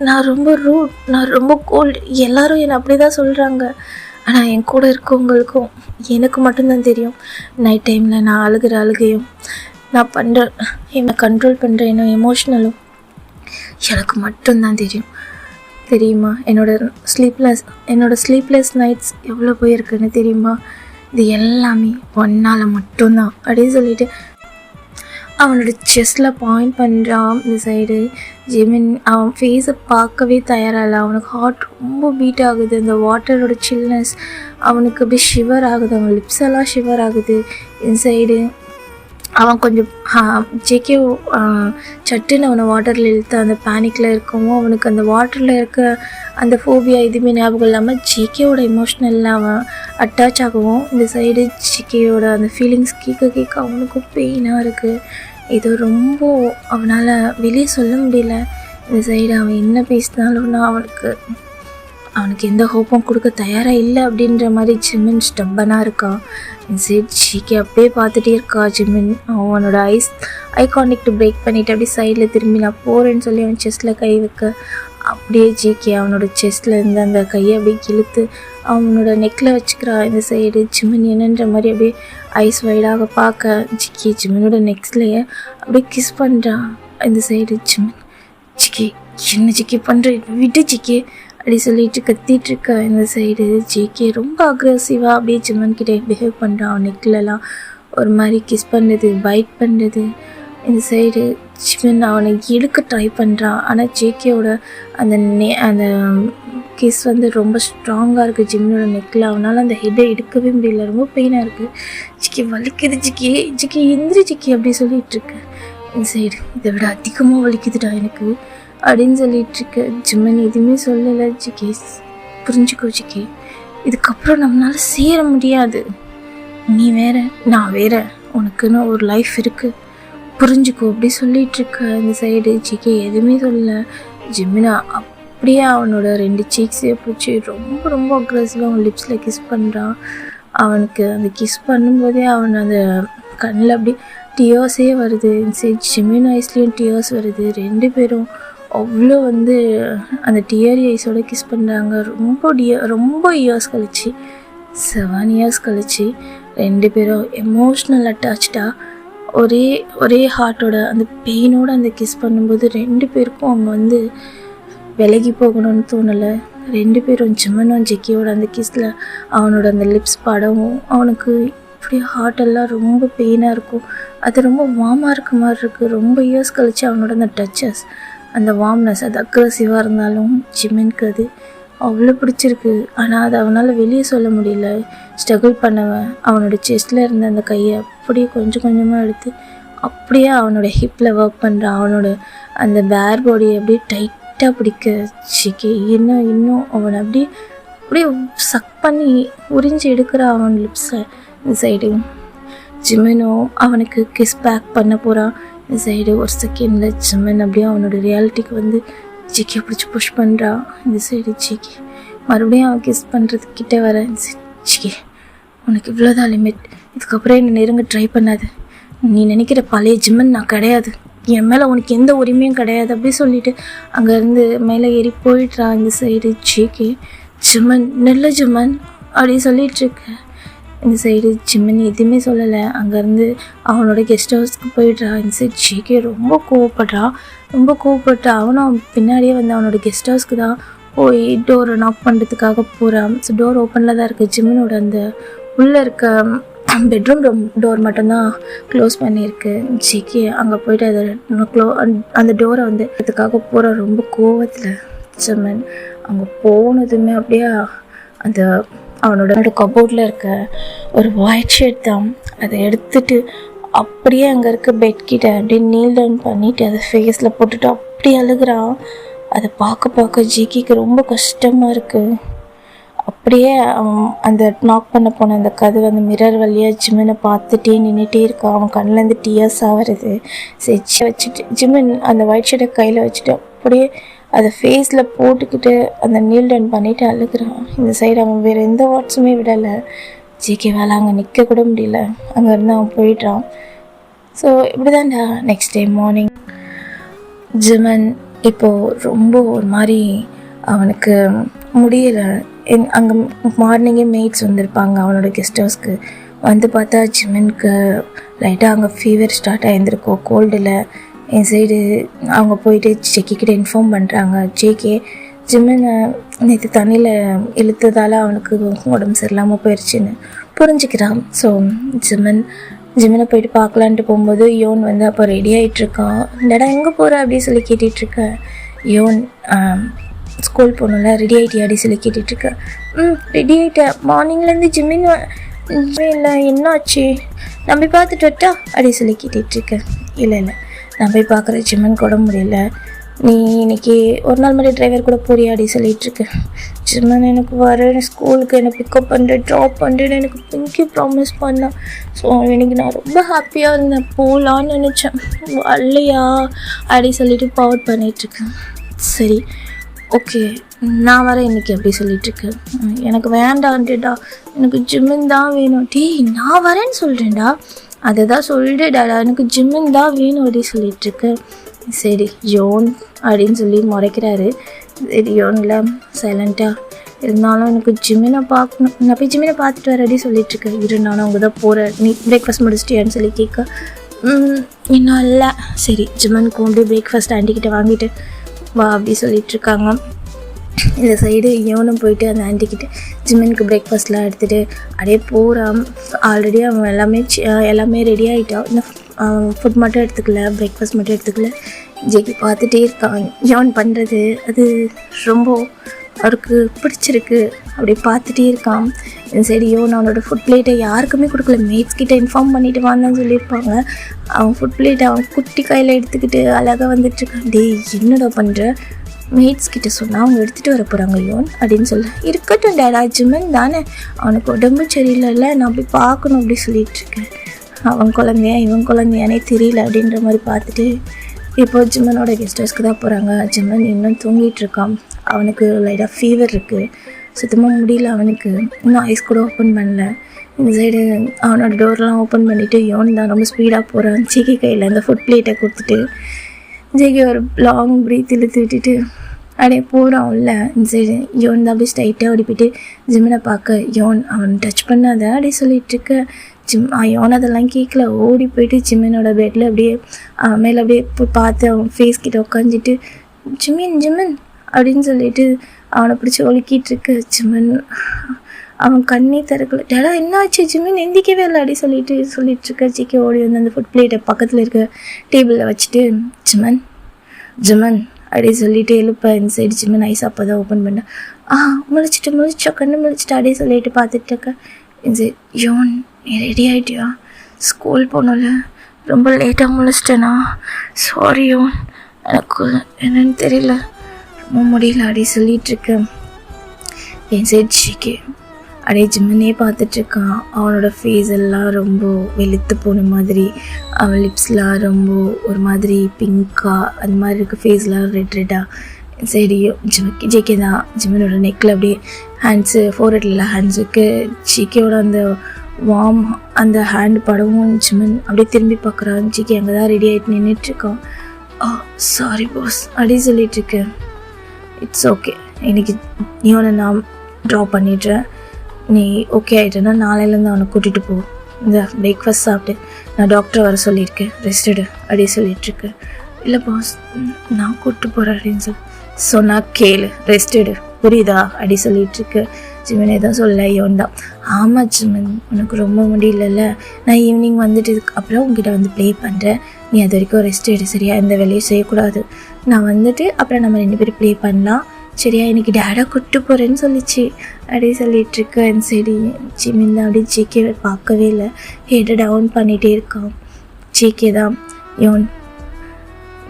நான் ரொம்ப ரூட், நான் ரொம்ப கோல்டு, எல்லோரும் என்னை அப்படி தான் சொல்கிறாங்க. ஆனால் என் கூட இருக்கவங்களுக்கும் எனக்கு மட்டும்தான் தெரியும் நைட் டைமில் நான் அழுகிற அழுகையும் நான் பண்ணுற என்னை கண்ட்ரோல் பண்ணுற என்ன எமோஷ்னலும் எனக்கு மட்டும்தான் தெரியுமா? என்னோடய ஸ்லீப்லெஸ் நைட்ஸ் எவ்வளோ போயிருக்குன்னு தெரியுமா? இது எல்லாமே ஒன்னால் மட்டும்தான் அப்படின்னு சொல்லிட்டு அவனோட செஸ்ட்டில் பாயிண்ட் பண்ணுறான். இந்த சைடு ஜிமின் அவன் ஃபேஸை பார்க்கவே தயாராகல. அவனுக்கு ஹார்ட் ரொம்ப பீட் ஆகுது. அந்த வாட்டரோட சில்னஸ் அவனுக்கு அப்படியே ஷிவர் ஆகுது, அவன் லிப்ஸ் எல்லாம் ஷிவர் ஆகுது. இந்த சைடு அவன் கொஞ்சம் ஜேகே சட்டுன்னு அவனை வாட்டரில் இழுத்து அந்த பேனிக்கில் இருக்கவும் அவனுக்கு அந்த வாட்டரில் இருக்க அந்த ஃபோபியா எதுவுமே ஞாபகம் இல்லாமல் ஜேகேவோட எமோஷ்னலில் அவன் அட்டாச் ஆகவும், இந்த சைடு ஜேகேயோட அந்த ஃபீலிங்ஸ் கேட்க அவனுக்கும் பெயினாக இருக்குது. ஏதோ ரொம்ப அவனால் வெளியே சொல்ல முடியல. இந்த சைடு அவன் என்ன பேசினாலும் அவனுக்கு எந்த ஹோப்பும் கொடுக்க தயாராக இல்லை அப்படின்ற மாதிரி ஜிமின் ஸ்டப்பனாக இருக்கான். இந்த சைடு ஜிகே அப்படியே பார்த்துட்டே இருக்கா. ஜிமின் அவனோட ஐ கான்டெக்ட் பிரேக் பண்ணிவிட்டு அப்படியே சைடில் திரும்பி நான் போகிறேன்னு சொல்லி அவன் செஸ்ட்டில் கை வைக்க, அப்படியே ஜிகே அவனோட செஸ்ட்டில் இருந்து அந்த கையை அப்படியே இழுத்து அவனோட நெக்கில் வச்சுக்கிறா. இந்த சைடு ஜிமின் என்னன்ற மாதிரி அப்படியே ஐஸ் வைடாக பார்க்க ஜிகே ஜிமினோட நெக்ஸ்ட்லேயே அப்படியே கிஸ் பண்ணுறான். இந்த சைடு ஜிமின், ஜிகே என்ன ஜிகே பண்ணுற, விட்டு ஜிகே அப்படி சொல்லிட்டு கத்திகிட்ருக்க. இந்த சைடு ஜேகே ரொம்ப அக்ரெசிவாக அப்படியே ஜிமன் கிட்டே பிஹேவ் பண்ணுறான். அவன் நெக்லெலாம் ஒரு மாதிரி கிஸ் பண்ணுறது, பைட் பண்ணுறது. இந்த சைடு ஜிமன் அவனை இழுக்க ட்ரை பண்ணுறான். ஆனால் ஜேகேவோட அந்த கிஸ் வந்து ரொம்ப ஸ்ட்ராங்காக இருக்குது ஜிம்மனோட நெக்கில். அவனால் அந்த ஹெட்டை எடுக்கவே முடியல, ரொம்ப பெயினாக இருக்குது. ஜிக்கி வலிக்குது, ஜிக்கி எந்திரி ஜிக்கி அப்படி சொல்லிகிட்ருக்கு. இந்த சைடு இதை விட அதிகமாக வலிக்குதுடா எனக்கு அப்படின்னு சொல்லிகிட்ருக்கு. ஜிம்மன் எதுவுமே சொல்லலை. ஜிகே புரிஞ்சுக்கோ ஜிகே, இதுக்கப்புறம் நம்மளால் சேர முடியாது, நீ வேற நான் வேற, உனக்குன்னு ஒரு லைஃப் இருக்குது, புரிஞ்சுக்கோ அப்படி சொல்லிகிட்ருக்க. இந்த சைடு ஜிகே எதுவுமே சொல்லலை. ஜிம்மினா அப்படியே அவனோட 2 சீக்ஸையும் பிடிச்சி ரொம்ப ரொம்ப அக்ரெசிவாக அவன் லிப்ஸில் கிஸ் பண்ணுறான். அவனுக்கு அந்த கிஸ் பண்ணும்போதே அவன் அந்த கண்ணில் அப்படி டியர்ஸே வருது. இந்த சைடு ஜிம்மின் ஐஸ்லேயும் டியர்ஸ் வருது. 2 பேரும் அவ்வளோ வந்து அந்த டியரி ஐஸோட கிஸ் பண்ணுறாங்க. ரொம்ப இயர்ஸ் கழிச்சு, 7 இயர்ஸ் கழிச்சு 2 பேரும் எமோஷ்னல் அட்டாச்சாக ஒரே ஹார்ட்டோட அந்த பெயினோட அந்த கிஸ் பண்ணும்போது 2 பேருக்கும் அவங்க வந்து விலகி போகணும்னு தோணலை. 2 பேரும் ஜிம்மனும் ஜெக்கியோட அந்த கிஸில் அவனோட அந்த லிப்ஸ் படவும் அவனுக்கு அப்படியே ஹார்ட்டெல்லாம் ரொம்ப பெயினாக இருக்கும். அது ரொம்ப வார்மாக இருக்க மாதிரி இருக்குது. ரொம்ப இயர்ஸ் கழிச்சு அவனோட அந்த டச்சஸ், அந்த வார்ம்னஸ், அது அக்ரெசிவாக இருந்தாலும் ஜிமினுக்கு அது அவ்வளோ பிடிச்சிருக்கு. ஆனால் அது அவனால் வெளியே சொல்ல முடியல. ஸ்ட்ரகிள் பண்ணவன் அவனோட செஸ்ட்டில் இருந்த அந்த கையை அப்படியே கொஞ்சம் கொஞ்சமாக எடுத்து அப்படியே அவனோட ஹிப்பில் ஒர்க் பண்ணுறான். அவனோட அந்த பேர் பாடியை அப்படியே டைட்டாக பிடிக்க ஜிகே இன்னும் அவனை அப்படியே சக் பண்ணி உறிஞ்சி எடுக்கிற அவன் லிப்ஸை. இந்த சைடு ஜிமினும் அவனுக்கு கிஸ் பேக் பண்ண போகிறான். இந்த சைடு ஒரு செகண்டில் ஜிமின் அப்படியே அவனோட ரியாலிட்டிக்கு வந்து ஜிக்கியை பிடிச்சி புஷ் பண்ணுறான். இந்த சைடு ஜிக்கி மறுபடியும் அவன் கிஸ் பண்ணுறதுக்கிட்ட வர, ஜிக்கி உனக்கு இவ்வளோதான் லிமிட், இதுக்கப்புறம் என்னை நெருங்க ட்ரை பண்ணாது, நீ நினைக்கிற பழைய ஜிம்மன் நான் கிடையாது, என் மேலே உனக்கு எந்த உரிமையும் கிடையாது அப்படி சொல்லிட்டு அங்கேருந்து மேலே ஏறி போயிடுறான். இந்த சைடு ஜிக்கி ஜிம்மன் நெல்ல ஜிம்மன் அப்படி சொல்லிகிட்ருக்க. இந்த சைடு ஜிம்மன் எதுவுமே சொல்லலை, அங்கேருந்து அவனோட கெஸ்ட் ஹவுஸ்க்கு போயிடுறான். இந்த சைடு ஜிக்கி ரொம்ப கோவப்பட்டு அவனும் பின்னாடியே வந்து அவனோட கெஸ்ட் ஹவுஸ்க்கு தான் போய் டோரை நாக் பண்ணுறதுக்காக போகிறான். ஸோ டோர் ஓப்பனில் தான் இருக்குது. ஜிம்மனோட அந்த உள்ளே இருக்க பெட்ரூம் டோர் மட்டும்தான் க்ளோஸ் பண்ணியிருக்கு. ஜிக்கி அங்கே போய்ட்டு அதை அந்த டோரை வந்து அதுக்காக போகிற ரொம்ப கோவத்தில். ஜிம்மன் அங்கே போனதுமே அப்படியே அந்த அவனோட கபோர்டில் இருக்க ஒரு ஒயிட் ஷர்ட் தான், அதை எடுத்துட்டு அப்படியே அங்கே இருக்க பெட்கிட்ட அப்படியே நீல் டவுன் பண்ணிவிட்டு அதை ஃபேஸில் போட்டுட்டு அப்படியே அழுகிறான். அதை பார்க்க ஜிக்கிக்கு ரொம்ப கஷ்டமாக இருக்குது. அப்படியே அவன் அந்த நாக் பண்ண போன அந்த கதவு அந்த மிரர் வழியாக ஜிம்மனை பார்த்துட்டே நின்றுட்டே இருக்கான். அவன் கண்ணிலேருந்து டியர்ஸாக வருது. சரி வச்சுட்டு ஜிம்மன் அந்த ஒயிட் ஷர்ட்டை கையில் வச்சுட்டு அப்படியே அதை ஃபேஸில் போட்டுக்கிட்டு அந்த நீல் டவுன் பண்ணிவிட்டு அழுகிறான். இந்த சைடு அவன் வேறு எந்த வாட்ஸுமே விடலை. ஜிகே வேலை அங்கே நிற்க கூட முடியல, அங்கேருந்து அவன் போயிட்டான். ஸோ இப்படி தான்டா நெக்ஸ்ட் டே மார்னிங் ஜிம்மன் இப்போது ரொம்ப ஒரு மாதிரி அவனுக்கு முடியலை. அங்கே மார்னிங்கே மெய்ட்ஸ் வந்திருப்பாங்க அவனோட கெஸ்ட் ஹவுஸ்க்கு. வந்து பார்த்தா ஜிம்மனுக்கு லைட்டாக அங்கே ஃபீவர் ஸ்டார்ட் ஆகியிருந்திருக்கோம் கோல்டில். என் சைடு அவங்க போயிட்டு ஜெக்கிக்கிட்ட இன்ஃபார்ம் பண்ணுறாங்க. ஜேகே ஜிம்மனை நேற்று தண்ணியில் இழுத்ததால் அவனுக்கு உடம்பு சரியில்லாமல் போயிடுச்சுன்னு புரிஞ்சுக்கிறான். ஸோ ஜிம்மனை போயிட்டு பார்க்கலான்ட்டு போகும்போது யோன் வந்து அப்போ ரெடி ஆகிட்டுருக்கான். இந்தடா எங்கே போகிற அப்படின்னு சொல்லி கேட்டுட்ருக்கேன். யோன் ஸ்கூல் போகணும்ல, ரெடி ஆகிட்டியா அப்படி சொல்லி கேட்டுட்ருக்கேன். ரெடி ஆகிட்டேன், மார்னிங்லேருந்து ஜிம்மின் இல்லை, என்னாச்சு நான் போய் பார்த்துட்டு வட்டா அப்படி சொல்லி கேட்டுட்ருக்கேன். இல்லை நான் போய் பார்க்குறேன், ஜிம்மனுக்கு உடம்பு முடியல, நீ இன்னைக்கு ஒரு நாள் மாதிரி டிரைவர் கூட போறியா அப்படி சொல்லிகிட்ருக்கேன். ஜிம்மன் எனக்கு வர ஸ்கூலுக்கு என்னை பிக்கப் பண்ணுறேன் ட்ராப் பண்ணுறேன்னு எனக்கு பிங்கி ப்ராமிஸ் பண்ணேன். ஸோ எனக்கு நான் ரொம்ப ஹாப்பியாக இருந்தேன், போகலான்னு நினச்சேன், வரலையா அப்படி சொல்லிட்டு பவர் பண்ணிகிட்ருக்கேன். சரி ஓகே நான் வரேன் இன்றைக்கி அப்படி சொல்லிகிட்ருக்கேன். எனக்கு வேண்டான்டா, எனக்கு ஜிம்மன் தான் வேணும். நான் வரேன்னு சொல்கிறேன்டா, அதை தான் சொல்லிட்டேடா, எனக்கு ஜிம்மன் தான் வேணும் அப்படி சொல்லிகிட்ருக்கேன். சரி யோன் அப்படின்னு சொல்லி முறைக்கிறாரு. சரி யோனில் சைலண்ட்டாக இருந்தாலும் எனக்கு ஜிம்மினை பார்க்கணும், நான் போய் ஜிம்மினை பார்த்துட்டு வர அப்படி சொல்லிகிட்ருக்கேன். இருந்தாலும் அவங்க தான் போகிறேன், நீ பிரேக்ஃபாஸ்ட் முடிச்சிட்டியான்னு சொல்லி கேட்க இன்னும் இல்லை. சரி ஜிம்மனுக்கு அப்படியே பிரேக்ஃபாஸ்ட் ஆண்டிக்கிட்ட வாங்கிட்டு வா அப்படி சொல்லிகிட்ருக்காங்க. இந்த சைடு யோனும் போயிட்டு அந்த ஆண்டிக்கிட்ட ஜிம்மனுக்கு பிரேக்ஃபாஸ்ட்லாம் எடுத்துகிட்டு அப்படியே போகிறான். ஆல்ரெடி அவன் எல்லாமே ரெடி ஆகிட்டான். இன்னும் ஃபுட் மட்டும் எடுத்துக்கல, பிரேக்ஃபாஸ்ட் மட்டும் எடுத்துக்கல. ஜெகி பார்த்துட்டே இருக்கான் யோன் பண்ணுறது, அது ரொம்ப அவருக்கு பிடிச்சிருக்கு, அப்படி பார்த்துட்டே இருக்கான். இந்த சைடு யோன் அவனோட ஃபுட் பிளேட்டை யாருக்குமே கொடுக்கல, மேட்ஸ் கிட்ட இன்ஃபார்ம் பண்ணிட்டு வான்னு சொல்லியிருப்பாங்க. அவன் ஃபுட் பிளேட்டை அவன் குட்டி கையில் எடுத்துக்கிட்டு அழகாக வந்துட்டுருக்கான். என்னடா பண்ணுற, மேட்ஸ் கிட்ட சொன்னால் அவங்க எடுத்துகிட்டு வர போகிறாங்க யோன் அப்படின்னு சொல்ல. இருக்கட்டும் டேடா, ஜிம்மன் தானே, அவனுக்கு உடம்பு சரியில்லைல்ல, நான் போய் பார்க்கணும் அப்படி சொல்லிகிட்ருக்கேன். அவன் குழந்தையா இவன் குழந்தையானே தெரியல அப்படின்ற மாதிரி பார்த்துட்டு இப்போ ஜிம்மனோட கெஸ்ட் ஹவுஸ்க்கு தான் போகிறாங்க. ஜிம்மன் இன்னும் தூங்கிட்டுருக்கான், அவனுக்கு லைட்டாக ஃபீவர் இருக்குது, சுத்தமாக முடியல அவனுக்கு, இன்னும் ஐஸ் கூட ஓப்பன் பண்ணல. இந்த சைடு அவனோட டோர்லாம் ஓப்பன் பண்ணிவிட்டு யோன் தான் ரொம்ப ஸ்பீடாக போகிறான். ஜிகி கையில் அந்த ஃபுட் பிளேட்டை கொடுத்துட்டு ஜிகி ஒரு லாங் ப்ரீத் இழுத்து விட்டுட்டு அப்படியே போகிறான் உள்ள. இந்த சைடு யோன் தான் அப்படியே ஸ்ட்ரைட்டாக ஓடிப்பிட்டு ஜிம்மனை பார்க்க, யோன் அவன் டச் பண்ணாத அப்படியே சொல்லிகிட்ருக்க. யோன் அதெல்லாம் கேட்கல, ஓடி போயிட்டு ஜிம்மனோட பெட்டில் அப்படியே மேலே அப்படியே பார்த்து அவன் ஃபேஸ் கிட்ட உட்காந்துட்டு ஜிம்மன் அப்படின்னு சொல்லிட்டு அவனை பிடிச்சி ஒழுக்கிட்டுருக்கு. ஜிம்மன் அவன் கண்ணே திறக்கல. டேடா என்னாச்சு, ஜிம்மன் எந்திக்கவே இல்லை அப்படி சொல்லிட்டுருக்க. ஜிக்கே ஓடி வந்து அந்த ஃபுட் பிளேட்டை பக்கத்தில் இருக்க டேபிளில் வச்சுட்டு ஜிம்மன் அப்படி சொல்லிட்டு எழுப்ப. இந்த சைடு ஜிம்மன் ஐஸ் அப்போ தான் ஓப்பன் பண்ண. முழிச்சா கண்ணு முழிச்சிட்டு அப்படியே சொல்லிட்டு பார்த்துட்டு இருக்க. இந்த சைடு யோன் நீ ரெடி ஆகிட்டியா, ஸ்கூல் போகணும்ல, ரொம்ப லேட்டாக முழிச்சிட்டேனா, சாரி யோன், எனக்கு என்னன்னு தெரியல, ரொம்ப முடியல அப்படி சொல்லிகிட்ருக்கேன். என் சைடு ஜிகே அப்படியே ஜிம்மனே பார்த்துட்ருக்கான். அவனோட ஃபேஸ் எல்லாம் ரொம்ப வெளுத்து போன மாதிரி, அவன் லிப்ஸ்லாம் ரொம்ப ஒரு மாதிரி பிங்காக அந்த மாதிரி இருக்குது, ஃபேஸ்லாம் ரெட்டாக. சரி ஜேகே தான் ஜிம்மனோட நெக்கில் அப்படியே ஹேண்ட்ஸு ஃபோர்ஹெட்டில் ஹேண்ட்ஸுக்கு ஜேகேயோட அந்த வார்ம் அந்த ஹேண்ட் படவும் ஜிம்மன் அப்படியே திரும்பி பார்க்குறான். ஜேகே அங்கே தான் ரெடி ஆகிட்டு நின்றுட்டுருக்கான். சாரி பாஸ் அப்படி சொல்லிகிட்ருக்கேன். இட்ஸ் ஓகே, இன்றைக்கி நீ நான் ட்ராப் பண்ணிடுறேன். நீ ஓகே ஆகிட்டேன்னா நாளையிலேருந்து அவனை கூட்டிகிட்டு போ. இந்த பிரேக்ஃபாஸ்ட் சாப்பிட்டு நான் டாக்டரை வர சொல்லியிருக்கேன், ரெஸ்டடு அப்படி சொல்லிகிட்ருக்கேன். இல்லை பாஸ் நான் கூப்பிட்டு போகிறேன் அப்படின்னு சொன்னால் கேளு, ரெஸ்டடு புரியுதா அப்படி சொல்லிகிட்ருக்கு. ஜிம்மன் எதுவும் சொல்ல யோன் தான். ஆமாம் ஜிம்மன் உனக்கு ரொம்ப முடியலல்ல, நான் ஈவினிங் வந்துட்டு அப்புறம் உங்ககிட்ட வந்து ப்ளே பண்ணுறேன், நீ அது வரைக்கும் ரெஸ்ட் எடு சரியா, எந்த வேலையும் செய்யக்கூடாது. நான் வந்துட்டு அப்புறம் நம்ம 2 பேரும் ப்ளே பண்ணலாம் சரியா, இன்றைக்கி டேடா கூப்பிட்டு போகிறேன்னு சொல்லிச்சு அப்படி சொல்லிகிட்ருக்கேன். சரி ஜிமின் தான் அப்படி ஜேகே பார்க்கவே இல்லை, ஹெட்டை டவுன் பண்ணிகிட்டே இருக்கான். ஜேகே தான் யோன்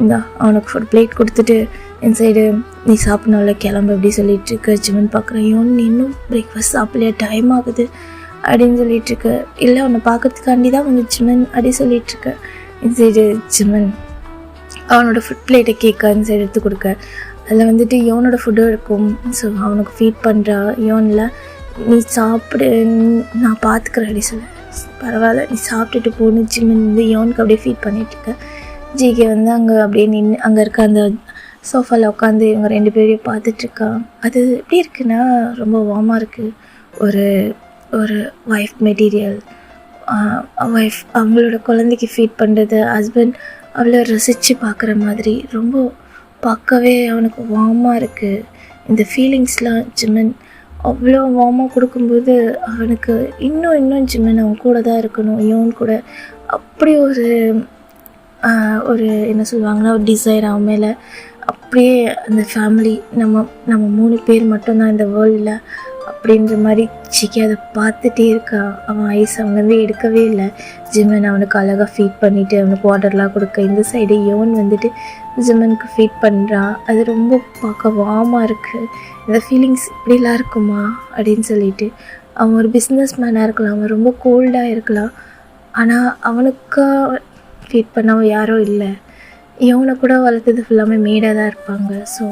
இந்தா அவனுக்கு ஃபுட் பிளேட் கொடுத்துட்டு என் சைடு நீ சாப்பிட்ணும்ல கிளம்பு அப்படி சொல்லிகிட்ருக்க. ஜிமன் பார்க்குறேன். யோன் நீ இன்னும் பிரேக்ஃபாஸ்ட் சாப்பிட்லையா, டைம் ஆகுது அப்படின்னு சொல்லிகிட்ருக்க. இல்லை அவனை பார்க்கறதுக்காண்டி தான் வந்து ஜிமன் அப்படி சொல்லிகிட்ருக்க. என் சைடு ஜிமன் அவனோட ஃபுட் பிளேட்டை கேட்க அந்த சைடு எடுத்து கொடுக்க. அதில் வந்துட்டு யோனோட ஃபுட்டும் இருக்கும். ஸோ அவனுக்கு ஃபீட் பண்ணுறா. யோனில் நீ சாப்பிடு நான் பார்த்துக்கிறேன் அப்படி சொல்ல. பரவாயில்ல நீ சாப்பிட்டுட்டு போகணும். ஜிமன் வந்து யோனுக்கு அப்படியே ஃபீட் பண்ணிகிட்ருக்க. ஜிகே வந்து அங்கே அப்படியே நின்று அங்கே இருக்க அந்த சோஃபாவில் உட்காந்து இவங்க 2 பேரையும் பார்த்துட்ருக்கா. அது எப்படி இருக்குன்னா ரொம்ப வார்மாக இருக்குது. ஒரு ஒரு ஒய்ஃப் மெட்டீரியல், ஒய்ஃப் அவங்களோட குழந்தைக்கு ஃபீட் பண்ணுறது, ஹஸ்பண்ட் அவ்வளோ ரசித்து பார்க்குற மாதிரி ரொம்ப பார்க்கவே அவனுக்கு வார்மாக இருக்குது. இந்த ஃபீலிங்ஸ்லாம் ஜிம்மன் அவ்வளோ வார்மாக கொடுக்கும்போது அவனுக்கு இன்னும் ஜிம்மன் அவன் கூட தான் இருக்கணும். யோன் கூட அப்படி ஒரு என்ன சொல்லுவாங்கன்னா ஒரு டிசைர் அவன் மேலே. அப்படியே அந்த ஃபேமிலி நம்ம 3 பேர் மட்டும்தான் இந்த வேர்ல்டில் அப்படின்ற மாதிரி சிக்கி அதை பார்த்துட்டே இருக்கா. அவன் ஐஸ் அங்கேருந்து எடுக்கவே இல்லை. ஜிம்மன் அவனுக்கு அழகாக ஃபீட் பண்ணிவிட்டு அவனுக்கு வாட்டர்லாம் கொடுக்க. இந்த சைடு யோன் வந்துட்டு ஜிம்மனுக்கு ஃபீட் பண்ணுறா. அது ரொம்ப பார்க்க வார்மாக இருக்குது. இந்த ஃபீலிங்ஸ் இப்படிலாம் இருக்குமா அப்படின்னு சொல்லிட்டு. அவன் ஒரு பிஸ்னஸ் மேனாக இருக்கலாம், அவன் ரொம்ப கோல்டாக இருக்கலாம், ஆனால் அவனுக்காக ஃபீட் பண்ணவன் யாரும் இல்லை. இவனை கூட வளர்த்தது ஃபுல்லாமே மேடாக தான் இருப்பாங்க. ஸோ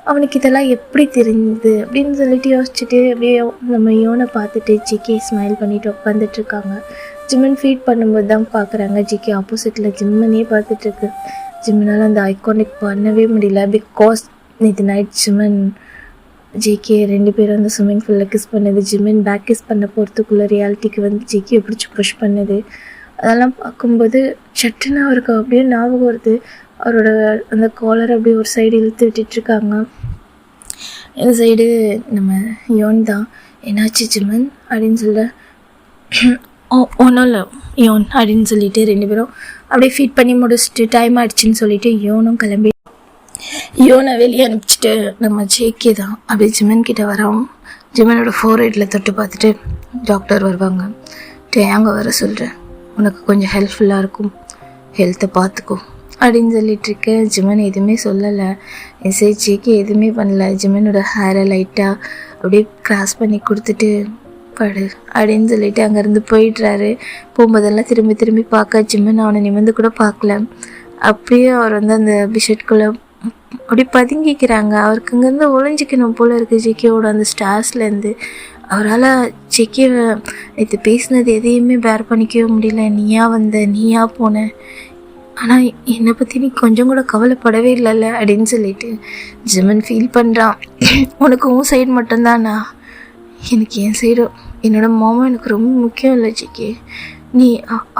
அவனுக்கு இதெல்லாம் எப்படி தெரிஞ்சுது அப்படின்னு சொல்லிட்டு யோசிச்சுட்டு அப்படியே நம்ம யோனை பார்த்துட்டு ஜிகே ஸ்மைல் பண்ணிவிட்டு உட்காந்துட்ருக்காங்க. ஜிம்மன் ஃபீட் பண்ணும்போது தான் பார்க்குறாங்க. ஜிகே ஆப்போசிட்டில் ஜிம்மனே பார்த்துட்ருக்கு. ஜிம்மனால் அந்த ஐகானிக் பண்ணவே முடியல. பிகாஸ் நேற்று நைட் ஜிம்மன் ஜிகே 2 பேரும் அந்த ஸ்விம்மிங் பூலில் கிஸ் பண்ணது, ஜிம்மன் பேக் கிஸ் பண்ண போகிறதுக்குள்ளே ரியாலிட்டிக்கு வந்து ஜிகே பிடிச்சி புஷ் பண்ணுது. அதெல்லாம் பார்க்கும்போது சட்டுன்னு அவருக்கு அப்படியே ஞாபகம் வருது. அவரோட அந்த காலர் அப்படியே ஒரு சைடு இழுத்து விட்டுட்ருக்காங்க. இந்த சைடு நம்ம யோன் தான் என்னாச்சு ஜிம்மன் அப்படின்னு சொல்ல. ஒன்றும் இல்லை யோன் அப்படின்னு சொல்லிட்டு 2 பேரும் அப்படியே ஃபீட் பண்ணி முடிச்சுட்டு டைம் ஆகிடுச்சின்னு சொல்லிட்டு யோனும் கிளம்பி யோனை வெளியே அனுப்பிச்சிட்டு நம்ம ஜேகே தான் அப்படியே ஜிம்மன் கிட்டே வரோம். ஜிம்மனோட ஃபோர்ஹெட்டில் தொட்டு பார்த்துட்டு டாக்டர் வருவாங்க. அங்கே வர சொல்கிறேன், உனக்கு கொஞ்சம் ஹெல்ப்ஃபுல்லாக இருக்கும், ஹெல்த்தை பார்த்துக்கோ அப்படின்னு சொல்லிகிட்ருக்கேன். ஜிம்மன் எதுவுமே சொல்லலை. ஜேகே எதுவுமே பண்ணல. ஜிம்மனோட ஹேரை லைட்டாக அப்படியே கிராஸ் பண்ணி கொடுத்துட்டு படு அப்படின்னு சொல்லிட்டு அங்கேருந்து போயிடுறாரு. போகும்போதெல்லாம் திரும்பி பார்க்க ஜிம்மன் அவனை நிமிர்ந்து கூட பார்க்கல. அப்படியே அவர் வந்து அந்த பிஷெட்குள்ளே அப்படி பதுங்கிக்கிறாங்க. அவருக்கு அங்கேருந்து ஒளிஞ்சிக்கணும் போல் இருக்குது ஜேகேவோட அந்த ஸ்டார்ஸ்லேருந்து. அவரால் ஜேகேவை நேற்று பேசினது எதையுமே பேர் பண்ணிக்கவே முடியல. நீயா வந்த, நீயா போன, ஆனால் என்னை பற்றி நீ கொஞ்சம் கூட கவலைப்படவே இல்லைல்ல அப்படின்னு சொல்லிட்டு ஜிம்மன் ஃபீல் பண்ணுறான். உனக்கு உன் சைடு மட்டும்தானா, எனக்கு என் சைடும் என்னோட மாமா எனக்கு ரொம்ப முக்கியம் இல்லை ஜேகே. நீ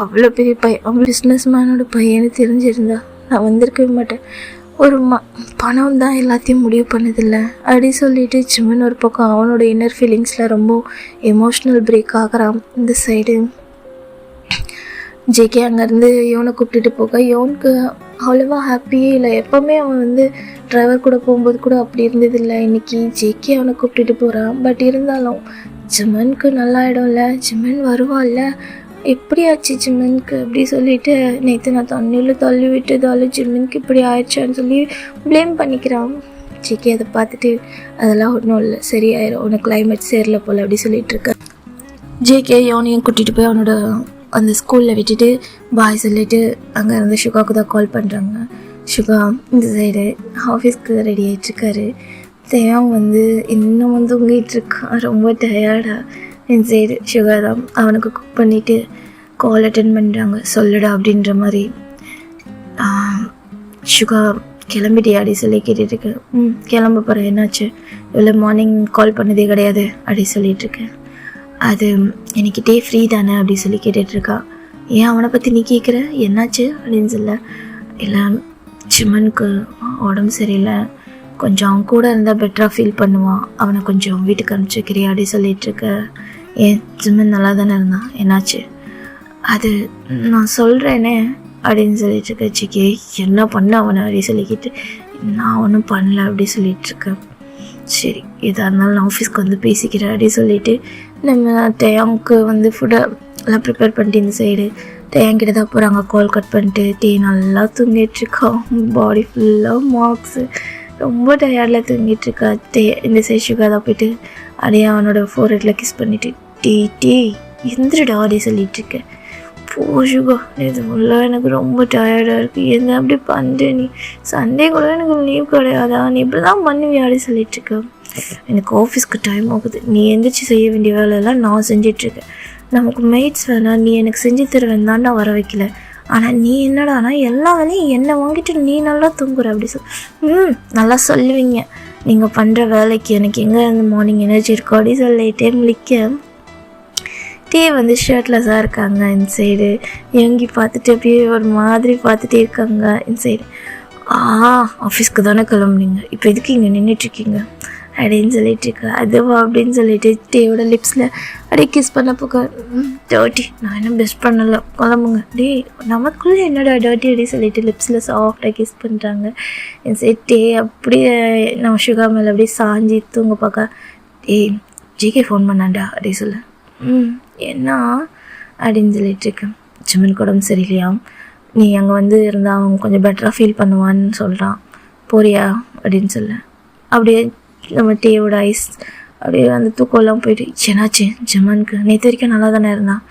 அவ்வளோ பெரிய பையன், அவ்வளோ பிஸ்னஸ் மேனோட பையன்னு தெரிஞ்சிருந்தா நான் வந்திருக்கவே மாட்டேன். ஒரு பணம் தான் எல்லாத்தையும் முடிவு பண்ணதில்லை அப்படி சொல்லிட்டு ஜிம்மன் ஒரு பக்கம் அவனோட இன்னர் ஃபீலிங்ஸில் ரொம்ப எமோஷ்னல் பிரேக் ஆகிறான். இந்த சைடு ஜேகே அங்கேருந்து யோனை கூப்பிட்டுட்டு போக யோனுக்கு அவ்வளோவா ஹாப்பியே இல்லை. எப்போவுமே அவன் வந்து டிரைவர் கூட போகும்போது கூட அப்படி இருந்ததில்லை. இன்றைக்கி ஜேகே அவனை கூப்பிட்டுட்டு போகிறான். பட் இருந்தாலும் ஜிம்மனுக்கு நல்லா இடம்ல, ஜிம்மன் வருவாள்ல, எப்படி ஆச்சு ஜிம்மனுக்கு அப்படி சொல்லிட்டு நேற்று நான் தண்ணியில் தள்ளி விட்டதால ஜிம்மனுக்கு இப்படி ஆயிடுச்சான்னு சொல்லி ப்ளேம் பண்ணிக்கிறான். ஜேகே அதை பார்த்துட்டு அதெல்லாம் ஒன்றும் இல்லை, சரியாயிரும், உனக்கு கிளைமேட் சேரல போல் அப்படி சொல்லிட்டு இருக்கேன். ஜேகே யோனையும் கூட்டிகிட்டு போய் அவனோட அந்த ஸ்கூலில் விட்டுட்டு பாய் சொல்லிவிட்டு அங்கே இருந்து சுகாவுக்கு தான் கால் பண்ணுறாங்க. சுகா இந்த சைடு ஆஃபீஸ்க்கு ரெடி ஆகிட்டுருக்காரு. தேவன் இன்னும் தூங்கிட்டுருக்கான், ரொம்ப டயர்டாக. இந்த சைடு சுகா தான் அவனுக்கு குக் பண்ணிவிட்டு கால் அட்டன் பண்ணுறாங்க. சொல்லுடா அப்படின்ற மாதிரி. சுகா கிளம்பிட்டியா அப்படி சொல்லி கேட்டுட்ருக்கு. கிளம்ப போகிறேன், என்னாச்சு? இவ்வளோ மார்னிங் கால் பண்ணதே கிடையாது அப்படி சொல்லிகிட்ருக்கேன். அது எனக்கிட்டே ஃப்ரீ தானே அப்படி சொல்லி கேட்டுட்ருக்கா. ஏன் அவனை பற்றி நீ கேட்குற, என்னாச்சு அப்படின்னு சொல்ல. இல்லை, சிம்மனுக்கு உடம்பு சரியில்லை, கொஞ்சம் அவன் கூட இருந்தால் பெட்டராக ஃபீல் பண்ணுவான், அவனை கொஞ்சம் வீட்டுக்கு அனுப்பிச்சி வைக்கிறியா அப்படி சொல்லிகிட்ருக்க. ஏன் சிம்மன் நல்லா தானே இருந்தான், என்னாச்சு? அது நான் சொல்கிறேனே அப்படின்னு சொல்லிட்டுருக்க. சிக்கே என்ன பண்ண அவனை அப்படி சொல்லிக்கிட்டு, நான் ஒன்றும் பண்ணல அப்படி சொல்லிகிட்ருக்கேன். சரி, எதாக இருந்தாலும் நான் ஆஃபீஸ்க்கு பேசிக்கிறேன் அப்படி சொல்லிவிட்டு நம்ம டேயாங்க்கு ஃபுட்டை எல்லாம் ப்ரிப்பேர் பண்ணிட்டு இந்த சைடு டேயாங்கிட்ட தான் போகிறாங்க. கால் கட் பண்ணிட்டு டே நல்லா தூங்கிட்டுருக்கான், பாடி ஃபுல்லாக மார்க்ஸு, ரொம்ப டயர்டில் தூங்கிட்டுருக்கா. இந்த சைடு சுகா தான் போயிட்டு அப்படியே அவனோட ஃபோர்ஹெட்டில் கிஸ் பண்ணிவிட்டு டீ எந்திரிடா அப்படி சொல்லிகிட்ருக்கேன். போ சுகா, இது ஃபுல்லாக எனக்கு ரொம்ப டயர்டாக இருக்குது, என்ன அப்படி பண்ணுற நீ? சண்டே கூட எனக்கு லீவ் கிடையாதா? நீ இப்படி தான் பண்ணுவியா அப்படி சொல்லிகிட்ருக்க. எனக்கு ஆஃபீஸ்க்கு டைம் ஆகுது, நீ எந்திரிச்சு செய்ய வேண்டிய வேலையெல்லாம் நான் செஞ்சிட்ருக்கேன். நமக்கு மெய்ட்ஸ் வேணாம், நீ எனக்கு செஞ்சு தருவேன் தான் நான் வர வைக்கல. ஆனால் நீ என்னடானா எல்லா வேலையும் என்னை வாங்கிட்டு நீ நல்லா தூங்குற அப்படி நல்லா சொல்லுவீங்க. நீங்கள் பண்ணுற வேலைக்கு எனக்கு எங்கே மார்னிங் எனர்ஜி இருக்கோ அப்படி சொல்லிட்டே முழிக்க. டே ஷர்ட்லெஸ்ஸாக இருக்காங்க. இந்த சைடு இயங்கி பார்த்துட்டு அப்படியே ஒரு மாதிரி பார்த்துட்டே இருக்காங்க. இந்த சைடு ஆஃபீஸ்க்கு தானே கிளம்புனீங்க, இப்போ எதுக்கு இங்கே நின்றுட்டுருக்கீங்க அப்படின்னு சொல்லிட்டுருக்கா. அதுவா அப்படின்னு சொல்லிட்டு டேயோட லிப்ஸில் அப்படியே கிஸ் பண்ண போக்க. டர்ட்டி, நான் என்ன பெஸ்ட் பண்ணலை, கிளம்புங்க. டே நமக்குள்ளே என்னடா டர்ட்டி அப்படி சொல்லிட்டு லிப்ஸில் சாஃப்டாக கிஸ் பண்ணுறாங்க. இந்த சைடு டே அப்படியே நம்ம சுகா மேலே அப்படியே சாஞ்சி தூங்க பார்க்க. டேய் ஜிகே ஃபோன் பண்ணாண்டா அப்படி சொல்ல. என்ன அப்படின்னு சொல்லிட்டுருக்கேன். சிம்மனுக்கு உடம்பு சரியில்லையா, நீ அங்கே இருந்தால் அவன் கொஞ்சம் பெட்டராக ஃபீல் பண்ணுவான்னு சொல்கிறான், போறியா அப்படின்னு சொல்ல. அப்படியே நம்ம டேயோட ஐஸ் அப்படியே தூக்கம்லாம் போயிட்டு, என்னாச்சு ஜிம்மனுக்கு? நேற்று வரைக்கும் நல்லா தானே இருந்தான்,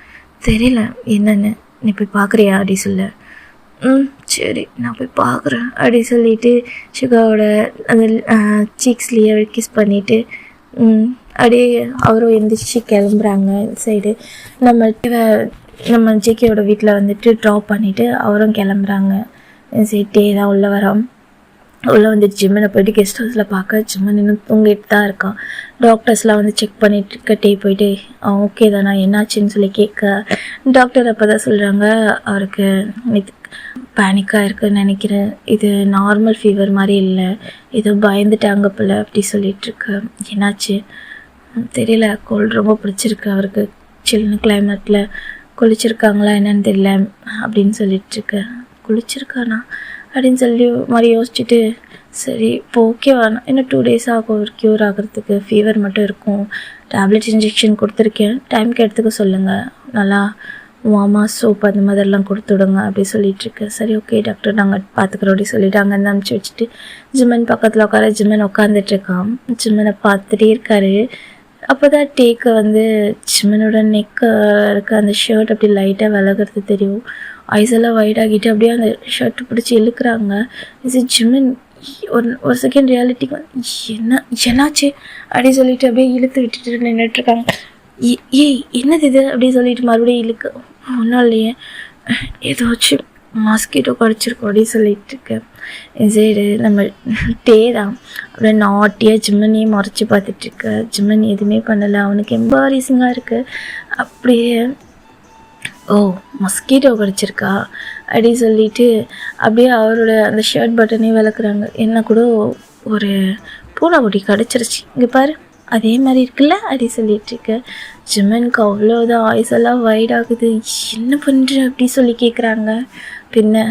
தெரியல என்னென்னு, நீ போய் பார்க்குறியா அப்படி சொல்ல. சரி நான் போய் பார்க்குறேன் அப்படி சொல்லிவிட்டு சுகாவோட அந்த சீக்ஸ்லேயே கிஸ் பண்ணிவிட்டு அப்படியே அவரும் எந்திரிச்சு கிளம்புறாங்க. சைடு நம்ம ஜேகேயோட வீட்டில் ட்ராப் பண்ணிவிட்டு அவரும் கிளம்புறாங்க. சரி டே தான் உள்ளே வரோம். உள்ளே ஜிம்மனை போய்ட்டு கெஸ்ட் ஹவுஸில் பார்க்க. ஜிம்மன் இன்னும் தூங்கிட்டு தான் இருக்கான். டாக்டர்ஸ்லாம் செக் பண்ணிட்டு இருக்க. டே போயிட்டு அவன் ஓகே தானா என்னாச்சுன்னு சொல்லி கேட்க. டாக்டர் அப்போ தான் சொல்கிறாங்க, அவருக்கு பேனிக்காக இருக்குன்னு நினைக்கிறேன், இது நார்மல் ஃபீவர் மாதிரி இல்லை, ஏதோ பயந்துட்டாங்க போல் அப்படி சொல்லிகிட்ருக்க. என்னாச்சு தெரியல, கோல்டு ரொம்ப பிடிச்சிருக்கு அவருக்கு, சில்லுன்னு கிளைமேட்டில் குளிச்சிருக்காங்களா என்னன்னு தெரியல அப்படின்னு சொல்லிகிட்ருக்க. குளிச்சிருக்கானா அப்படின்னு சொல்லி மாதிரி யோசிச்சுட்டு, சரி இப்போ ஓகேவா, இன்னும் 2 days ஆகும் ஒரு க்யூர் ஆகிறதுக்கு, ஃபீவர் மட்டும் இருக்கும், டேப்லெட் இன்ஜெக்ஷன் கொடுத்துருக்கேன், டைமுக்கு எடுத்துக்க சொல்லுங்கள், நல்லா வாமா சோப் அந்த மாதிரிலாம் கொடுத்து விடுங்க அப்படி சொல்லிகிட்ருக்கு. சரி ஓகே டாக்டர் நாங்கள் பார்த்துக்குறோம் அப்படி சொல்லிவிட்டு அங்கேருந்து அனுப்பிச்சி வச்சுட்டு ஜிம்மன் பக்கத்தில் உட்கார. ஜிம்மன் உட்காந்துட்ருக்கான். ஜிம்மனை பார்த்துட்டே இருக்காரு. அப்போ தான் டேக்கு ஜிம்மனோட நெக்கு இருக்க அந்த ஷர்ட் அப்படி லைட்டாக விலகிறது தெரியும். ஐஸெல்லாம் வைடாகிட்டு அப்படியே அந்த ஷர்ட்டு பிடிச்சி இழுக்கிறாங்க. இது ஜிம்மன் ஒரு செகண்ட் ரியாலிட்டிக்கு என்னாச்சு அப்படி சொல்லிட்டு அப்படியே இழுத்து விட்டுட்டு நின்றுட்டுருக்காங்க. ஏய் என்னது இது அப்படின்னு சொல்லிட்டு மறுபடியும் இழுக்க. ஒன்றும் இல்லையே, ஏதாச்சும் மாஸ்கிட்டோ கடிச்சிருக்கோம் அப்படின்னு சொல்லிட்டு இருக்கேன். சரி நம்ம டே தான் அப்படியே நாட்டியாக ஜிம்மனையே மறைச்சி பார்த்துட்ருக்க. ஜிம்மன் எதுவுமே பண்ணலை, அவனுக்கு எம்பாரிசிங்காக இருக்குது. அப்படியே ஓ மஸ்கிட்டோ கடிச்சிருக்கா அப்படி சொல்லிட்டு அப்படியே அவரோட அந்த ஷர்ட் பட்டனே விளக்குறாங்க. என்ன கூட ஒரு பூனைக்குட்டி கடிச்சிருச்சு, இங்கே பாரு அதே மாதிரி இருக்குல்ல அப்படி சொல்லிகிட்ருக்க. ஜிம்மனுக்கு அவ்வளோதான், ஆயுசெல்லாம் வைடாகுது. என்ன பண்ணுற அப்படி சொல்லி கேட்குறாங்க. பின்ன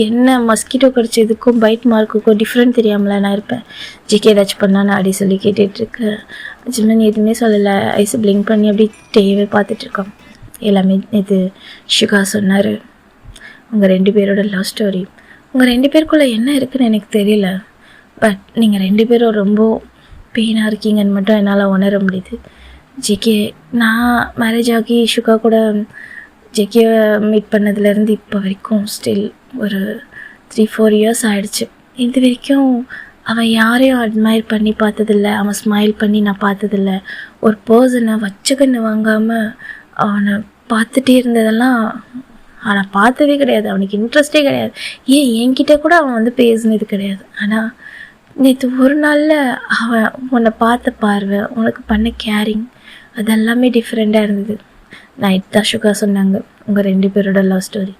என்ன மஸ்கிட்டோ கடிச்சதுக்கும் பைட் மார்க்குக்கும் டிஃப்ரெண்ட் தெரியாமல நான் இருப்பேன், ஜிகே ஏதாச்சும் பண்ணானே அப்படி சொல்லி கேட்டுட்ருக்கேன். ஜிம்மன் எதுவுமே சொல்லலை, ஐஸு பிளிங்க் பண்ணி அப்படி டேவே பார்த்துட்ருக்கான். எல்லாமே இது சுகா சொன்னார், உங்கள் 2 பேரோட லவ் ஸ்டோரி, உங்கள் 2 பேருக்குள்ளே என்ன இருக்குதுன்னு எனக்கு தெரியல, பட் நீங்கள் 2 பேரும் ரொம்ப பெயினாக இருக்கீங்கன்னு மட்டும் என்னால் உணர முடியுது. ஜேகே நான் மேரேஜ் ஆகி இஷுக்கா கூட ஜேகேவை மீட் பண்ணதுலேருந்து இப்போ வரைக்கும் ஸ்டில் ஒரு 3-4 இயர்ஸ் ஆகிடுச்சு. இது வரைக்கும் அவன் யாரையும் அட்மையர் பண்ணி பார்த்ததில்ல, அவன் ஸ்மைல் பண்ணி நான் பார்த்ததில்ல. ஒரு பர்சனை வச்சக்கண்ணு வாங்காமல் அவனை பார்த்துட்டே இருந்ததெல்லாம் அவனை பார்த்ததே கிடையாது. அவனுக்கு இன்ட்ரெஸ்டே கிடையாது. என்கிட்ட கூட அவன் வந்து பேசுனது கிடையாது. ஆனால் நேற்று ஒரு நாளில் அவன் உன்னை பார்த்த பார்வை, உனக்கு பண்ண கேரிங், அதெல்லாமே டிஃப்ரெண்ட்டாக இருந்தது. நைட் தான் சுகா சொன்னாங்க, உங்கள் 2 பேரோட லவ் ஸ்டோரி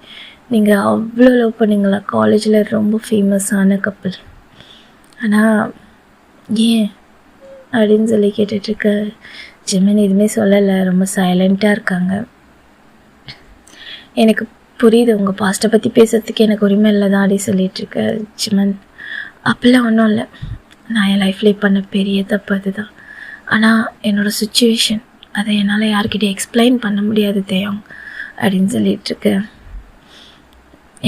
நீங்கள் அவ்வளோ லவ் பண்ணிங்களா, காலேஜில் ரொம்ப ஃபேமஸான கப்பல். ஆனால் ஏன் அப்படின்னு சொல்லி கேட்டுட்ருக்க. ஜிமின் எதுவுமே சொல்லலை, ரொம்ப சைலண்ட்டாக இருக்காங்க. எனக்கு புரியுது, உங்கள் பாஸ்ட்டை பற்றி பேசுறதுக்கு எனக்கு உரிமை இல்லை தான் அப்படி சொல்லிகிட்ருக்க ஜிமன். அப்படிலாம் ஒன்றும் இல்லை, நான் என் லைஃப்லேயே பண்ண பெரிய தப்பு அதுதான். ஆனால் என்னோடய சுச்சுவேஷன் அதை என்னால் யார்கிட்ட எக்ஸ்பிளைன் பண்ண முடியாது தேவம் அப்படின்னு சொல்லிகிட்ருக்கேன்.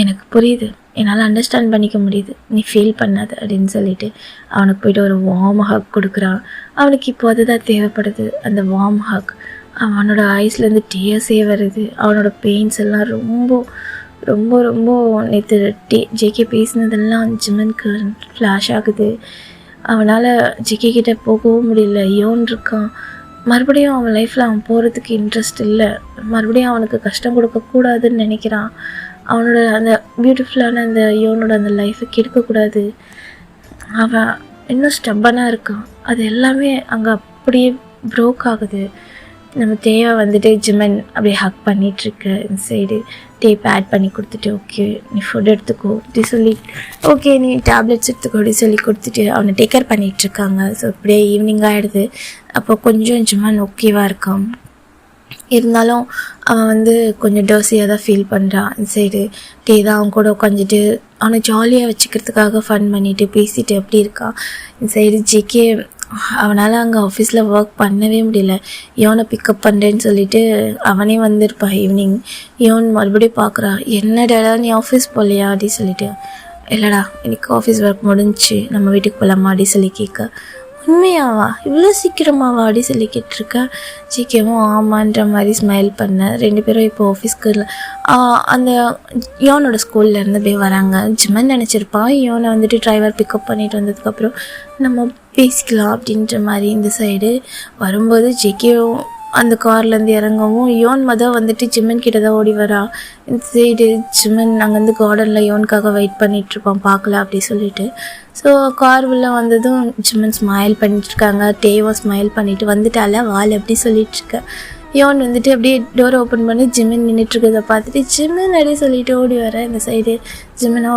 எனக்கு புரியுது, என்னால் அண்டர்ஸ்டாண்ட் பண்ணிக்க முடியுது, நீ ஃபீல் பண்ணாது அப்படின்னு சொல்லிட்டு அவனுக்கு போய்ட்டு ஒரு வார்ம் ஹக் கொடுக்குறான். அவனுக்கு இப்போ அதுதான் தேவைப்படுது, அந்த வார்ம் ஹக். அவனோட ஐஸ்லேருந்து டீயர்ஸே வருது. அவனோட பெயின்ஸ் எல்லாம் ரொம்ப ரொம்ப ரொம்ப நேற்று ஜேகே பேசினதெல்லாம் ஜிமனுக்கு ஃப்ளாஷ் ஆகுது. அவனால் ஜேகே கிட்டே போகவும் முடியல. யோன் இருக்கான், மறுபடியும் அவன் லைஃப்பில் அவன் போகிறதுக்கு இன்ட்ரெஸ்ட் இல்லை. மறுபடியும் அவனுக்கு கஷ்டம் கொடுக்கக்கூடாதுன்னு நினைக்கிறான். அவனோட அந்த பியூட்டிஃபுல்லான அந்த யோனோட அந்த லைஃப்பை கெடுக்கக்கூடாது. அவன் இன்னும் ஸ்டப்பனாக இருக்கான். அது எல்லாமே அங்கே அப்படியே ப்ரோக் ஆகுது. நம்ம தேவை வந்துட்டு ஜிமன் அப்படியே ஹக் பண்ணிகிட்ருக்கு. இந்த சைடு டேப் ஆட் பண்ணி கொடுத்துட்டு, ஓகே நீ ஃபுட் எடுத்துக்கோ அப்படி சொல்லி, ஓகே நீ டேப்லெட்ஸ் எடுத்துக்கோ அப்படி சொல்லி கொடுத்துட்டு அவனை டேக் கேர் பண்ணிகிட்ருக்காங்க. ஸோ அப்படியே ஈவினிங் ஆகிடுது. அப்போ கொஞ்சம் ஜிமன் ஓகேவாக இருக்கான். இருந்தாலும் அவன் வந்து கொஞ்சம் டர்ஸியாக தான் ஃபீல் பண்ணுறான். இந்த சைடு டே தான் அவன் கூட உட்காந்துட்டு அவனை ஜாலியாக வச்சுக்கிறதுக்காக ஃபன் பண்ணிவிட்டு பேசிட்டு அப்படி இருக்கான். இந்த சைடு ஜேகே அவனால் அங்கே ஆஃபீஸில் ஒர்க் பண்ணவே முடியல. யோனை பிக்கப் பண்ணுறேன்னு சொல்லிட்டு அவனே வந்திருப்பான் ஈவினிங். யோன் மறுபடியும் பார்க்குறா, என்னடா நீ ஆஃபீஸ் போகலையா அப்படி சொல்லிட்டு, இல்லைடா எனக்கு ஆஃபீஸ் ஒர்க் முடிஞ்சிச்சு, நம்ம வீட்டுக்கு போகலாமா அப்படி சொல்லி கேட்க, உண்மையாவா இவ்வளோ சீக்கிரமாவா அப்படி சொல்லி கேட்டிருக்க. ஜிகேவும் ஆமான்ற மாதிரி ஸ்மைல் பண்ண. 2 பேரும் இப்போ ஆஃபீஸ்க்கு அந்த யோனோட ஸ்கூல்லேருந்து அப்படியே வராங்க. ஜிமன் நினச்சிருப்பான் யோனை வந்துட்டு டிரைவர் பிக்கப் பண்ணிட்டு வந்ததுக்கப்புறம் நம்ம பேசிக்கலாம் அப்படின்ற மாதிரி. இந்த சைடு வரும்போது ஜிகேவும் அந்த கார்லேருந்து இறங்கவும் யோன் வந்துட்டு ஜிமன் கிட்ட தான் ஓடி வரா. இந்த சைடு ஜிமன் அங்கேருந்து கார்டனில் யோனுக்காக வெயிட் பண்ணிகிட்ருப்பான், பார்க்கல அப்படி சொல்லிட்டு. ஸோ கார் உள்ள வந்ததும் ஜிமன் ஸ்மைல் பண்ணிட்டுருக்காங்க. டேவும் ஸ்மைல் பண்ணிவிட்டு வந்துட்டால வால் அப்படி சொல்லிகிட்ருக்க. யோன் வந்துட்டு அப்படியே டோர் ஓப்பன் பண்ணி ஜிமன் நின்றுட்டுருக்கதை பார்த்துட்டு ஜிமன் அப்படி சொல்லிட்டு ஓடி வர. இந்த சைடு ஜிமனோ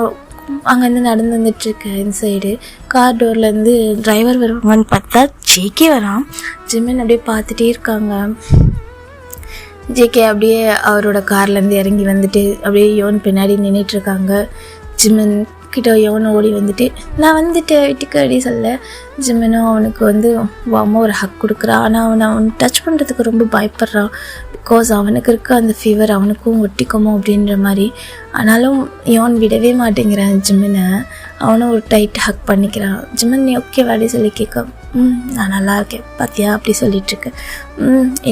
அங்கேருந்து நடந்து வந்துட்டுருக்கு. இந்த சைடு கார் டோர்லேருந்து டிரைவர் வருவாங்கன்னு பார்த்தா ஜேகே வரான். ஜிமன் அப்படியே பார்த்துட்டே இருக்காங்க. ஜேகே அப்படியே அவரோட கார்லேருந்து இறங்கி வந்துட்டு அப்படியே யோன் பின்னாடி நின்றுட்டுருக்காங்க. ஜிமன் கிட்ட யோனை ஓடி வந்துட்டு நான் வந்துட்டு வீட்டுக்கு அப்படி சொல்ல. ஜிமனும் அவனுக்கு வந்து வாமா ஒரு ஹக் கொடுக்குறான். ஆனால் அவனை டச் பண்ணுறதுக்கு ரொம்ப பயப்படுறான். பிகாஸ் அவனுக்கு இருக்க அந்த ஃபீவர் அவனுக்கும் ஒட்டிக்குமோ அப்படின்ற மாதிரி. ஆனாலும் யோன் விடவே மாட்டேங்கிறான் ஜிமனை. அவனும் ஒரு டைட் ஹக் பண்ணிக்கிறான். ஜிமன் நீ ஓகே வாடி சொல்லி கேட்க, நான் நல்லா இருக்கேன் பார்த்தியா அப்படி சொல்லிகிட்ருக்கேன்.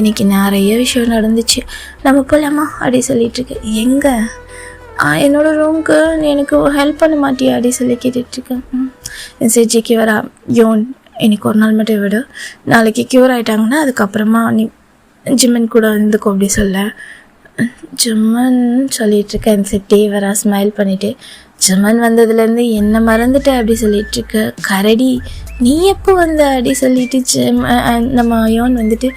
இன்னைக்கு நிறைய விஷயம் நடந்துச்சு, நம்ம போகலாமா அப்படி சொல்லிகிட்ருக்கேன். எங்கே? என்னோடய ரூமுக்கு நீ எனக்கு ஹெல்ப் பண்ண மாட்டியா அப்படி சொல்லி கேட்டுட்ருக்கேன். சரி ஜிகே வரா, யோன் இன்னைக்கு ஒரு நாள் மட்டும் விடு, நாளைக்கு க்யூர் ஆகிட்டாங்கன்னா அதுக்கப்புறமா நீ ஜிமன் கூட இருந்துக்கோ அப்படி சொல்ல. ஜிமன் சொல்லிகிட்ருக்கேன். சரி வரா ஸ்மைல் பண்ணிவிட்டு, ஜிமன் வந்ததுலேருந்து என்ன மறந்துட்ட அப்படி சொல்லிகிட்ருக்க. கரடி நீ எப்போ வந்த அப்படி சொல்லிட்டு நம்ம யோன் வந்துட்டு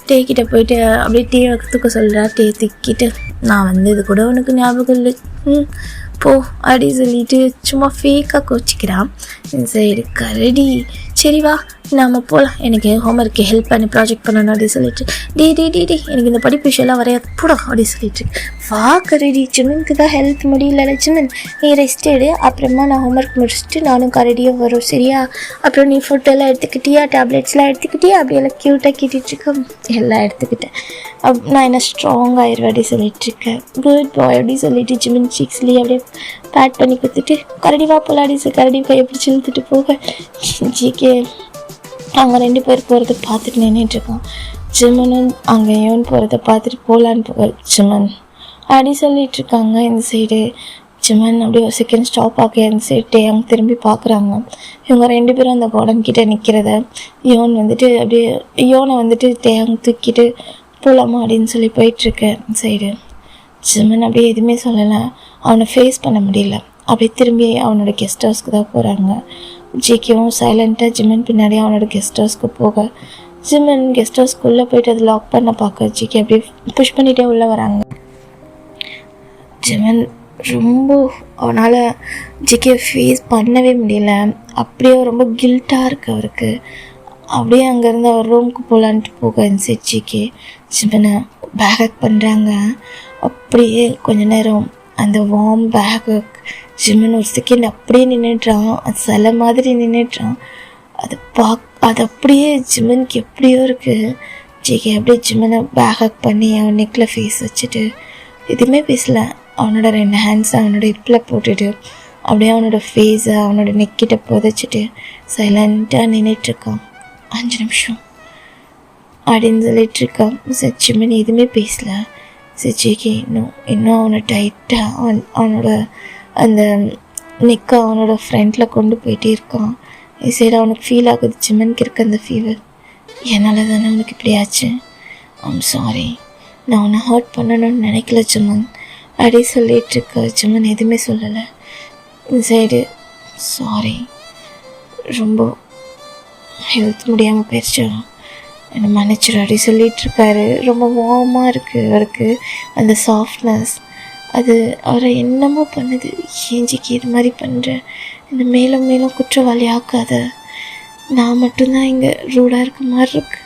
டே கிட்ட போயிட்டு அப்படியே டீ தூக்க சொல்கிறா. டே தூக்கிட்டு நான் வந்தது கூட உனக்கு ஞாபகம் இல்லை போ அப்படி சொல்லிட்டு சும்மா ஃபேக்காக கோச்சிக்கிறான். இந்த சைடு கரடி சரி வா நாம் போகலாம், எனக்கு ஹோம்ஒர்க்கு ஹெல்ப் பண்ணி ப்ராஜெக்ட் பண்ணணும் அப்படின்னு சொல்லிட்டு டே எனக்கு இந்த படிப்பு விஷயம்லாம் வரையாது போடும் அப்படி சொல்லிட்டு வா கரடி. ஜிமனுக்கு தான் ஹெல்த் முடியல ஜிமன், நீ ரெஸ்ட் எடு, அப்புறமா நான் ஹோம்ஒர்க் முடிச்சுட்டு நானும் கரடியும் வரும் சரியா? அப்புறம் நீ ஃபுட்டெல்லாம் எடுத்துக்கிட்டியா, டேப்லெட்ஸ்லாம் எடுத்துக்கிட்டியா அப்படியெல்லாம் க்யூட்டாக கேட்டுட்ருக்கேன். எல்லாம் எடுத்துக்கிட்டேன், நான் என்ன ஸ்ட்ராங் ஆயிடுவேன் அப்படி சொல்லிட்டுருக்கேன். குட் பாய் அப்படி சொல்லிட்டு ஜிமன் சீக்ஸ்லேயே அப்படியே பேட் பண்ணி கொடுத்துட்டு கரடி வா போகலாம் அப்படி சொல்லி கரடி கையை பிடிச்சி இழுத்துட்டு போக. ஜிகே அவங்க 2 பேர் போகிறத பார்த்துட்டு நின்றுட்டுருக்கான். ஜிமனும் அங்கே யோன் போகிறத பார்த்துட்டு போகலான்னு போக ஜிமன் அப்படி சொல்லிட்டு இருக்காங்க. இந்த சைடு ஜிமன் அப்படியே ஒரு செகண்ட் ஸ்டாப் ஆக இந்த சைடு டேயாங் திரும்பி பார்க்குறாங்க. இவங்க 2 பேரும் அந்த கார்டன் கிட்டே நிற்கிறத யோன் வந்துட்டு அப்படியே யோனை வந்துட்டு டேயாங் தூக்கிட்டு போகலாமா அப்படின்னு சொல்லி போயிட்டுருக்கேன். இந்த சைடு ஜிமன் அப்படியே எதுவுமே சொல்லலை. அவனை ஃபேஸ் பண்ண முடியல. அப்படியே திரும்பி அவனோட கெஸ்ட் ஹவுஸ்க்கு தான் போகிறாங்க. ஜிக்கும் சைலண்ட்டாக ஜிமன் பின்னாடி அவனோட கெஸ்ட் ஹவுஸ்க்கு போக ஜிமன் கெஸ்ட் ஹவுஸ்க்குள்ளே போயிட்டு அதை லாக் பண்ண பார்க்க ஜிக்கி அப்படியே புஷ் பண்ணிகிட்டே உள்ளே வராங்க. ஜிமன் ரொம்ப அவனால் ஜிக்கியை ஃபேஸ் பண்ணவே முடியல. அப்படியே ரொம்ப கில்ட்டாக இருக்குது அவருக்கு. அப்படியே அங்கேருந்து அவர் ரூமுக்கு போகலான்ட்டு போக இன்சைட் ஜிக்கி ஜிமனை பேக் பண்ணுறாங்க. அப்படியே கொஞ்ச நேரம் அந்த வார்ம் பேக்கு ஜிமன் ஒரு செகண்ட் அப்படியே நின்றுட்டான். அது சில மாதிரி நின்றுட்டான். அது அப்படியே ஜிமனுக்கு எப்படியோ இருக்குது. ஜிகே அப்படியே ஜிமனை பேக் பண்ணி அவன் நெக்கில் ஃபேஸ் வச்சுட்டு எதுவுமே பேசல. அவனோட 2 ஹேண்ட்ஸை அவனோட ஹிப்பில் போட்டுட்டு அப்படியே அவனோட ஃபேஸை அவனோட நெக்கிட்ட புதைச்சிட்டு சைலண்ட்டாக நின்றுட்டுருக்கான். 5 நிமிஷம் அப்படின்னு சொல்லிட்டுருக்கான். சரி ஜிமன் எதுவுமே பேசலை. சரி ஜிகே இன்னும் அவனை டைட்டாக அவனோட அந்த நெக்கை அவனோட ஃப்ரெண்டில் கொண்டு போயிட்டே இருக்கான். சரி அவனுக்கு ஃபீல் ஆகுது ஜிமனுக்கு இருக்க அந்த ஃபீவர் என்னால் தானே அவனுக்கு இப்படி ஆச்சு. ஐம் சாரி, நான் அவனை ஹர்ட் பண்ணணும்னு நினைக்கல ஜிமன் அப்படி சொல்லிகிட்ருக்க. ஜிமன் எதுவுமே சொல்லலை. இந்த சைடு சாரி, ரொம்ப ஹெல்த் முடியாமல் போயிடுச்சா, என்னை மன்னிச்சிடும் அப்படி சொல்லிகிட்ருக்காரு. ரொம்ப வார்மாக இருக்குது அவருக்கு அந்த சாஃப்ட்னஸ். அது அவரை என்னமோ பண்ணுது. ஏஞ்சிக்கு இது மாதிரி பண்ணுற இந்த மேலும் மேலும் குற்றவாளி ஆக்காத. நான் மட்டும்தான் இங்கே ரூடாக இருக்க மாதிரி இருக்கு.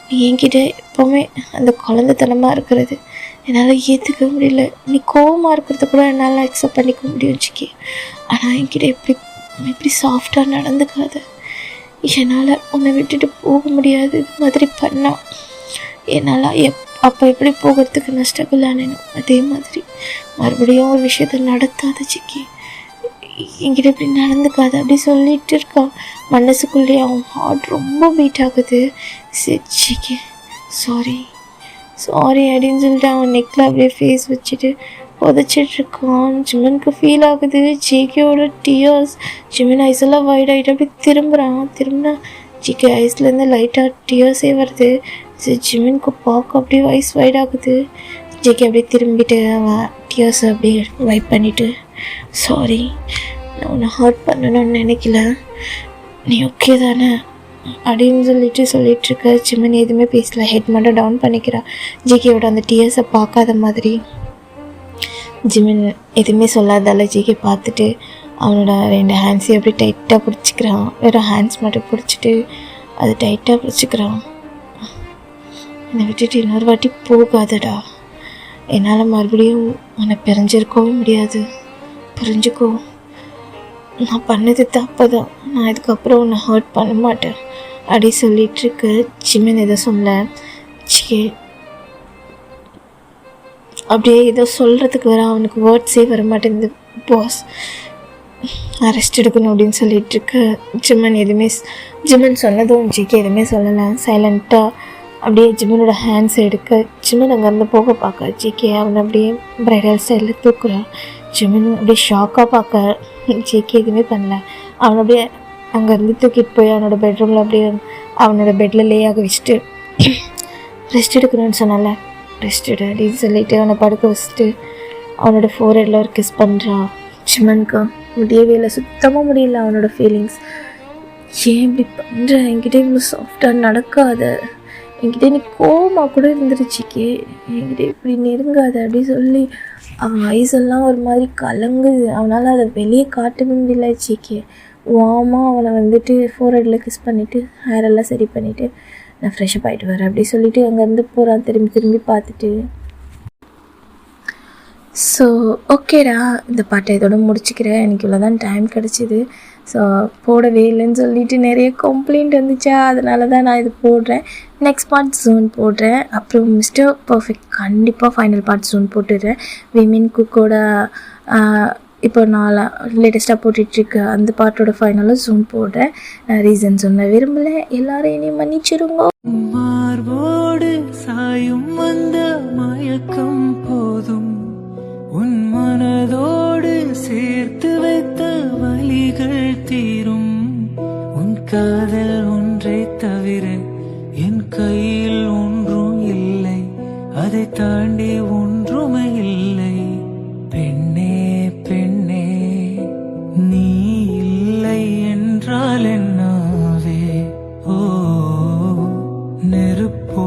நீ என்கிட்ட எப்போவுமே அந்த குழந்தைத்தனமாக இருக்கிறது என்னால் ஏற்றுக்க முடியல. நீ கோவமாக இருக்கிறத கூட என்னால் அக்செப்ட் பண்ணிக்க முடியும் ஜிக்கி. ஆனால் என்கிட்ட எப்படி சாஃப்டாக நடந்துக்காத. என்னால் உன்னை விட்டுட்டு போக முடியாது. இது மாதிரி பண்ணா என்னால் அப்போ எப்படி போகிறதுக்கு நான் ஸ்ட்ரகிள் ஆனேனோ அதே மாதிரி மறுபடியும் ஒரு விஷயத்த நடத்தாத ஜிக்கி. என்கிட்ட இப்படி நடந்துக்காது அப்படி சொல்லிட்டு இருக்கா. மனசுக்குள்ளேயே அவன் ஹார்ட் ரொம்ப பீட் ஆகுது. சரி ஜிக்கி சாரி அப்படின்னு சொல்லிட்டு அவன் நெக்கில் அப்படியே ஃபேஸ் வச்சுட்டு புதைச்சிட்ருக்கான். ஜிமனுக்கு ஃபீல் ஆகுது ஜிகேயோட டியர்ஸ். ஜிமன் ஐஸெல்லாம் வைட் ஆகிட்டு அப்படி திரும்பினா ஜிகே ஐஸ்லேருந்து லைட்டாக டியர்ஸே வருது. சரி ஜிமனுக்கு பார்க்க அப்படியே ஐஸ் வைட் ஆகுது. ஜிகே அப்படியே திரும்பிட்டு அவன் டியர்ஸை அப்படியே வைப் பண்ணிவிட்டு சாரி, நான் உன்னை ஹர்ட் பண்ணணும்னு நினைக்கல, நீ ஓகே தானே அப்படின்னு சொல்லிட்டுருக்க. ஜிமன் எதுவுமே பேசல. ஹெட் மட்டும் டவுன் பண்ணிக்கிறா. ஜிகேயோட அந்த டியர்ஸை பார்க்காத மாதிரி. ஜிமன் எதுவுமே சொல்லாதால ஜிகே பார்த்துட்டு அவனோட 2 ஹேண்ட்ஸையும் அப்படி டைட்டாக பிடிச்சிக்கிறான். வெறும் ஹேண்ட்ஸ் மட்டும் பிடிச்சிட்டு அது டைட்டாக பிடிச்சிக்கிறான். என்னை விட்டுட்டு இன்னொரு வாட்டி போகாதடா. என்னால் மறுபடியும் உன்னை பிரிஞ்சிருக்கவும் முடியாது. புரிஞ்சுக்கோ, நான் பண்ணது தப்பு தான். நான் இதுக்கப்புறம் உன்னை ஹர்ட் பண்ண மாட்டேன் அப்படி சொல்லிகிட்ருக்கு. ஜிமன் எதோ சொல்ல ஜிகே அப்படியே ஏதோ சொல்கிறதுக்கு வர அவனுக்கு வேர்ட்ஸே வர மாட்டேங்குது. பாஸ் அரெஸ்ட் எடுக்கணும் அப்படின்னு சொல்லிகிட்ருக்கு. ஜிமன் சொன்னதும் ஜிகே எதுவுமே சொல்லலை. சைலண்ட்டாக அப்படியே ஜிமனோட ஹேண்ட்ஸ் எடுக்க ஜிமன் அங்கேருந்து போக பார்க்க ஜிகே அவனை அப்படியே ப்ரைடல் ஸ்டைலில் தூக்குறான். ஜிமன் அப்படியே ஷாக்காக பார்க்க ஜிகே எதுவுமே பண்ணல. அவனை அப்படியே அங்கேருந்து தூக்கிட்டு போய் அவனோட பெட்ரூமில் அப்படியே அவனோட பெட்டில் லே ஆக வச்சுட்டு ரெஸ்ட் எடுக்கணும்னு சொன்னால ரெஸ்ட் எடு அப்படின்னு சொல்லிட்டு அவனை படுக்க வச்சுட்டு அவனோட ஃபோர்ஹெட்டில் ஒரு கிஸ் பண்ணுறான். ஜிமனுக்கு முடியவே இல்லை, சுத்தமாக முடியல அவனோட ஃபீலிங்ஸ். ஏன் இப்படி பண்ணுற, என்கிட்ட இவ்வளோ சாஃப்டாக நடக்காத, என்கிட்ட நீ கோவமாக கூட இருந்துருச்சிக்கே, என்கிட்ட இப்படி நெருங்காத அப்படி சொல்லி அவன் ஐஸ் எல்லாம் ஒரு மாதிரி கலங்குது. அவனால் அதை வெளியே காட்டவே முடியல. சிக்கே வாமா அவனை வந்துட்டு ஃபோர்ஹெட்டில் கிஸ் பண்ணிவிட்டு ஹேரெல்லாம் சரி பண்ணிவிட்டு நான் ஃப்ரெஷ்அப் ஆகிட்டு வரேன் அப்படி சொல்லிவிட்டு அங்கேருந்து போகிறான். திரும்பி பார்த்துட்டு ஸோ ஓகேடா, இந்த பாட்டை இதோட முடிச்சுக்கிறேன். எனக்கு இவ்வளோ தான் டைம் கிடச்சிது. ஸோ போடவே இல்லைன்னு சொல்லிவிட்டு நிறைய கம்ப்ளைண்ட் வந்துச்சா, அதனால தான் நான் இது போடுறேன். நெக்ஸ்ட் பார்ட் ஜூன் போடுறேன். அப்புறம் மிஸ்டர் பர்ஃபெக்ட் கண்டிப்பாக ஃபைனல் பார்ட் ஜூன் போட்டுடுறேன். விமென் குக்கோட இப்போ நான் லேட்டஸ்ட்டாக போட்டுட்ருக்க அந்த பாட்டோட ஃபைனலாக ஜூம் போடுறேன். நான் ரீசன் சொல்ல விரும்பலை, எல்லாரும் இனி மன்னிச்சிருங்க. மார்போடு சாயும் வந்த மயக்கம் போதும், உன் மனதோடு சேர்த்து வைத்த வலிகள் தீரும். உன் காதல் ஒன்றை தவிர என் கையில் ஒன்றும் இல்லை, அதை தாண்டி ஒன்றுமே இல்லை. பெண்ணே பெண்ணே, நீ இல்லை என்றால் என்னாவே? ஓ நெருப்போ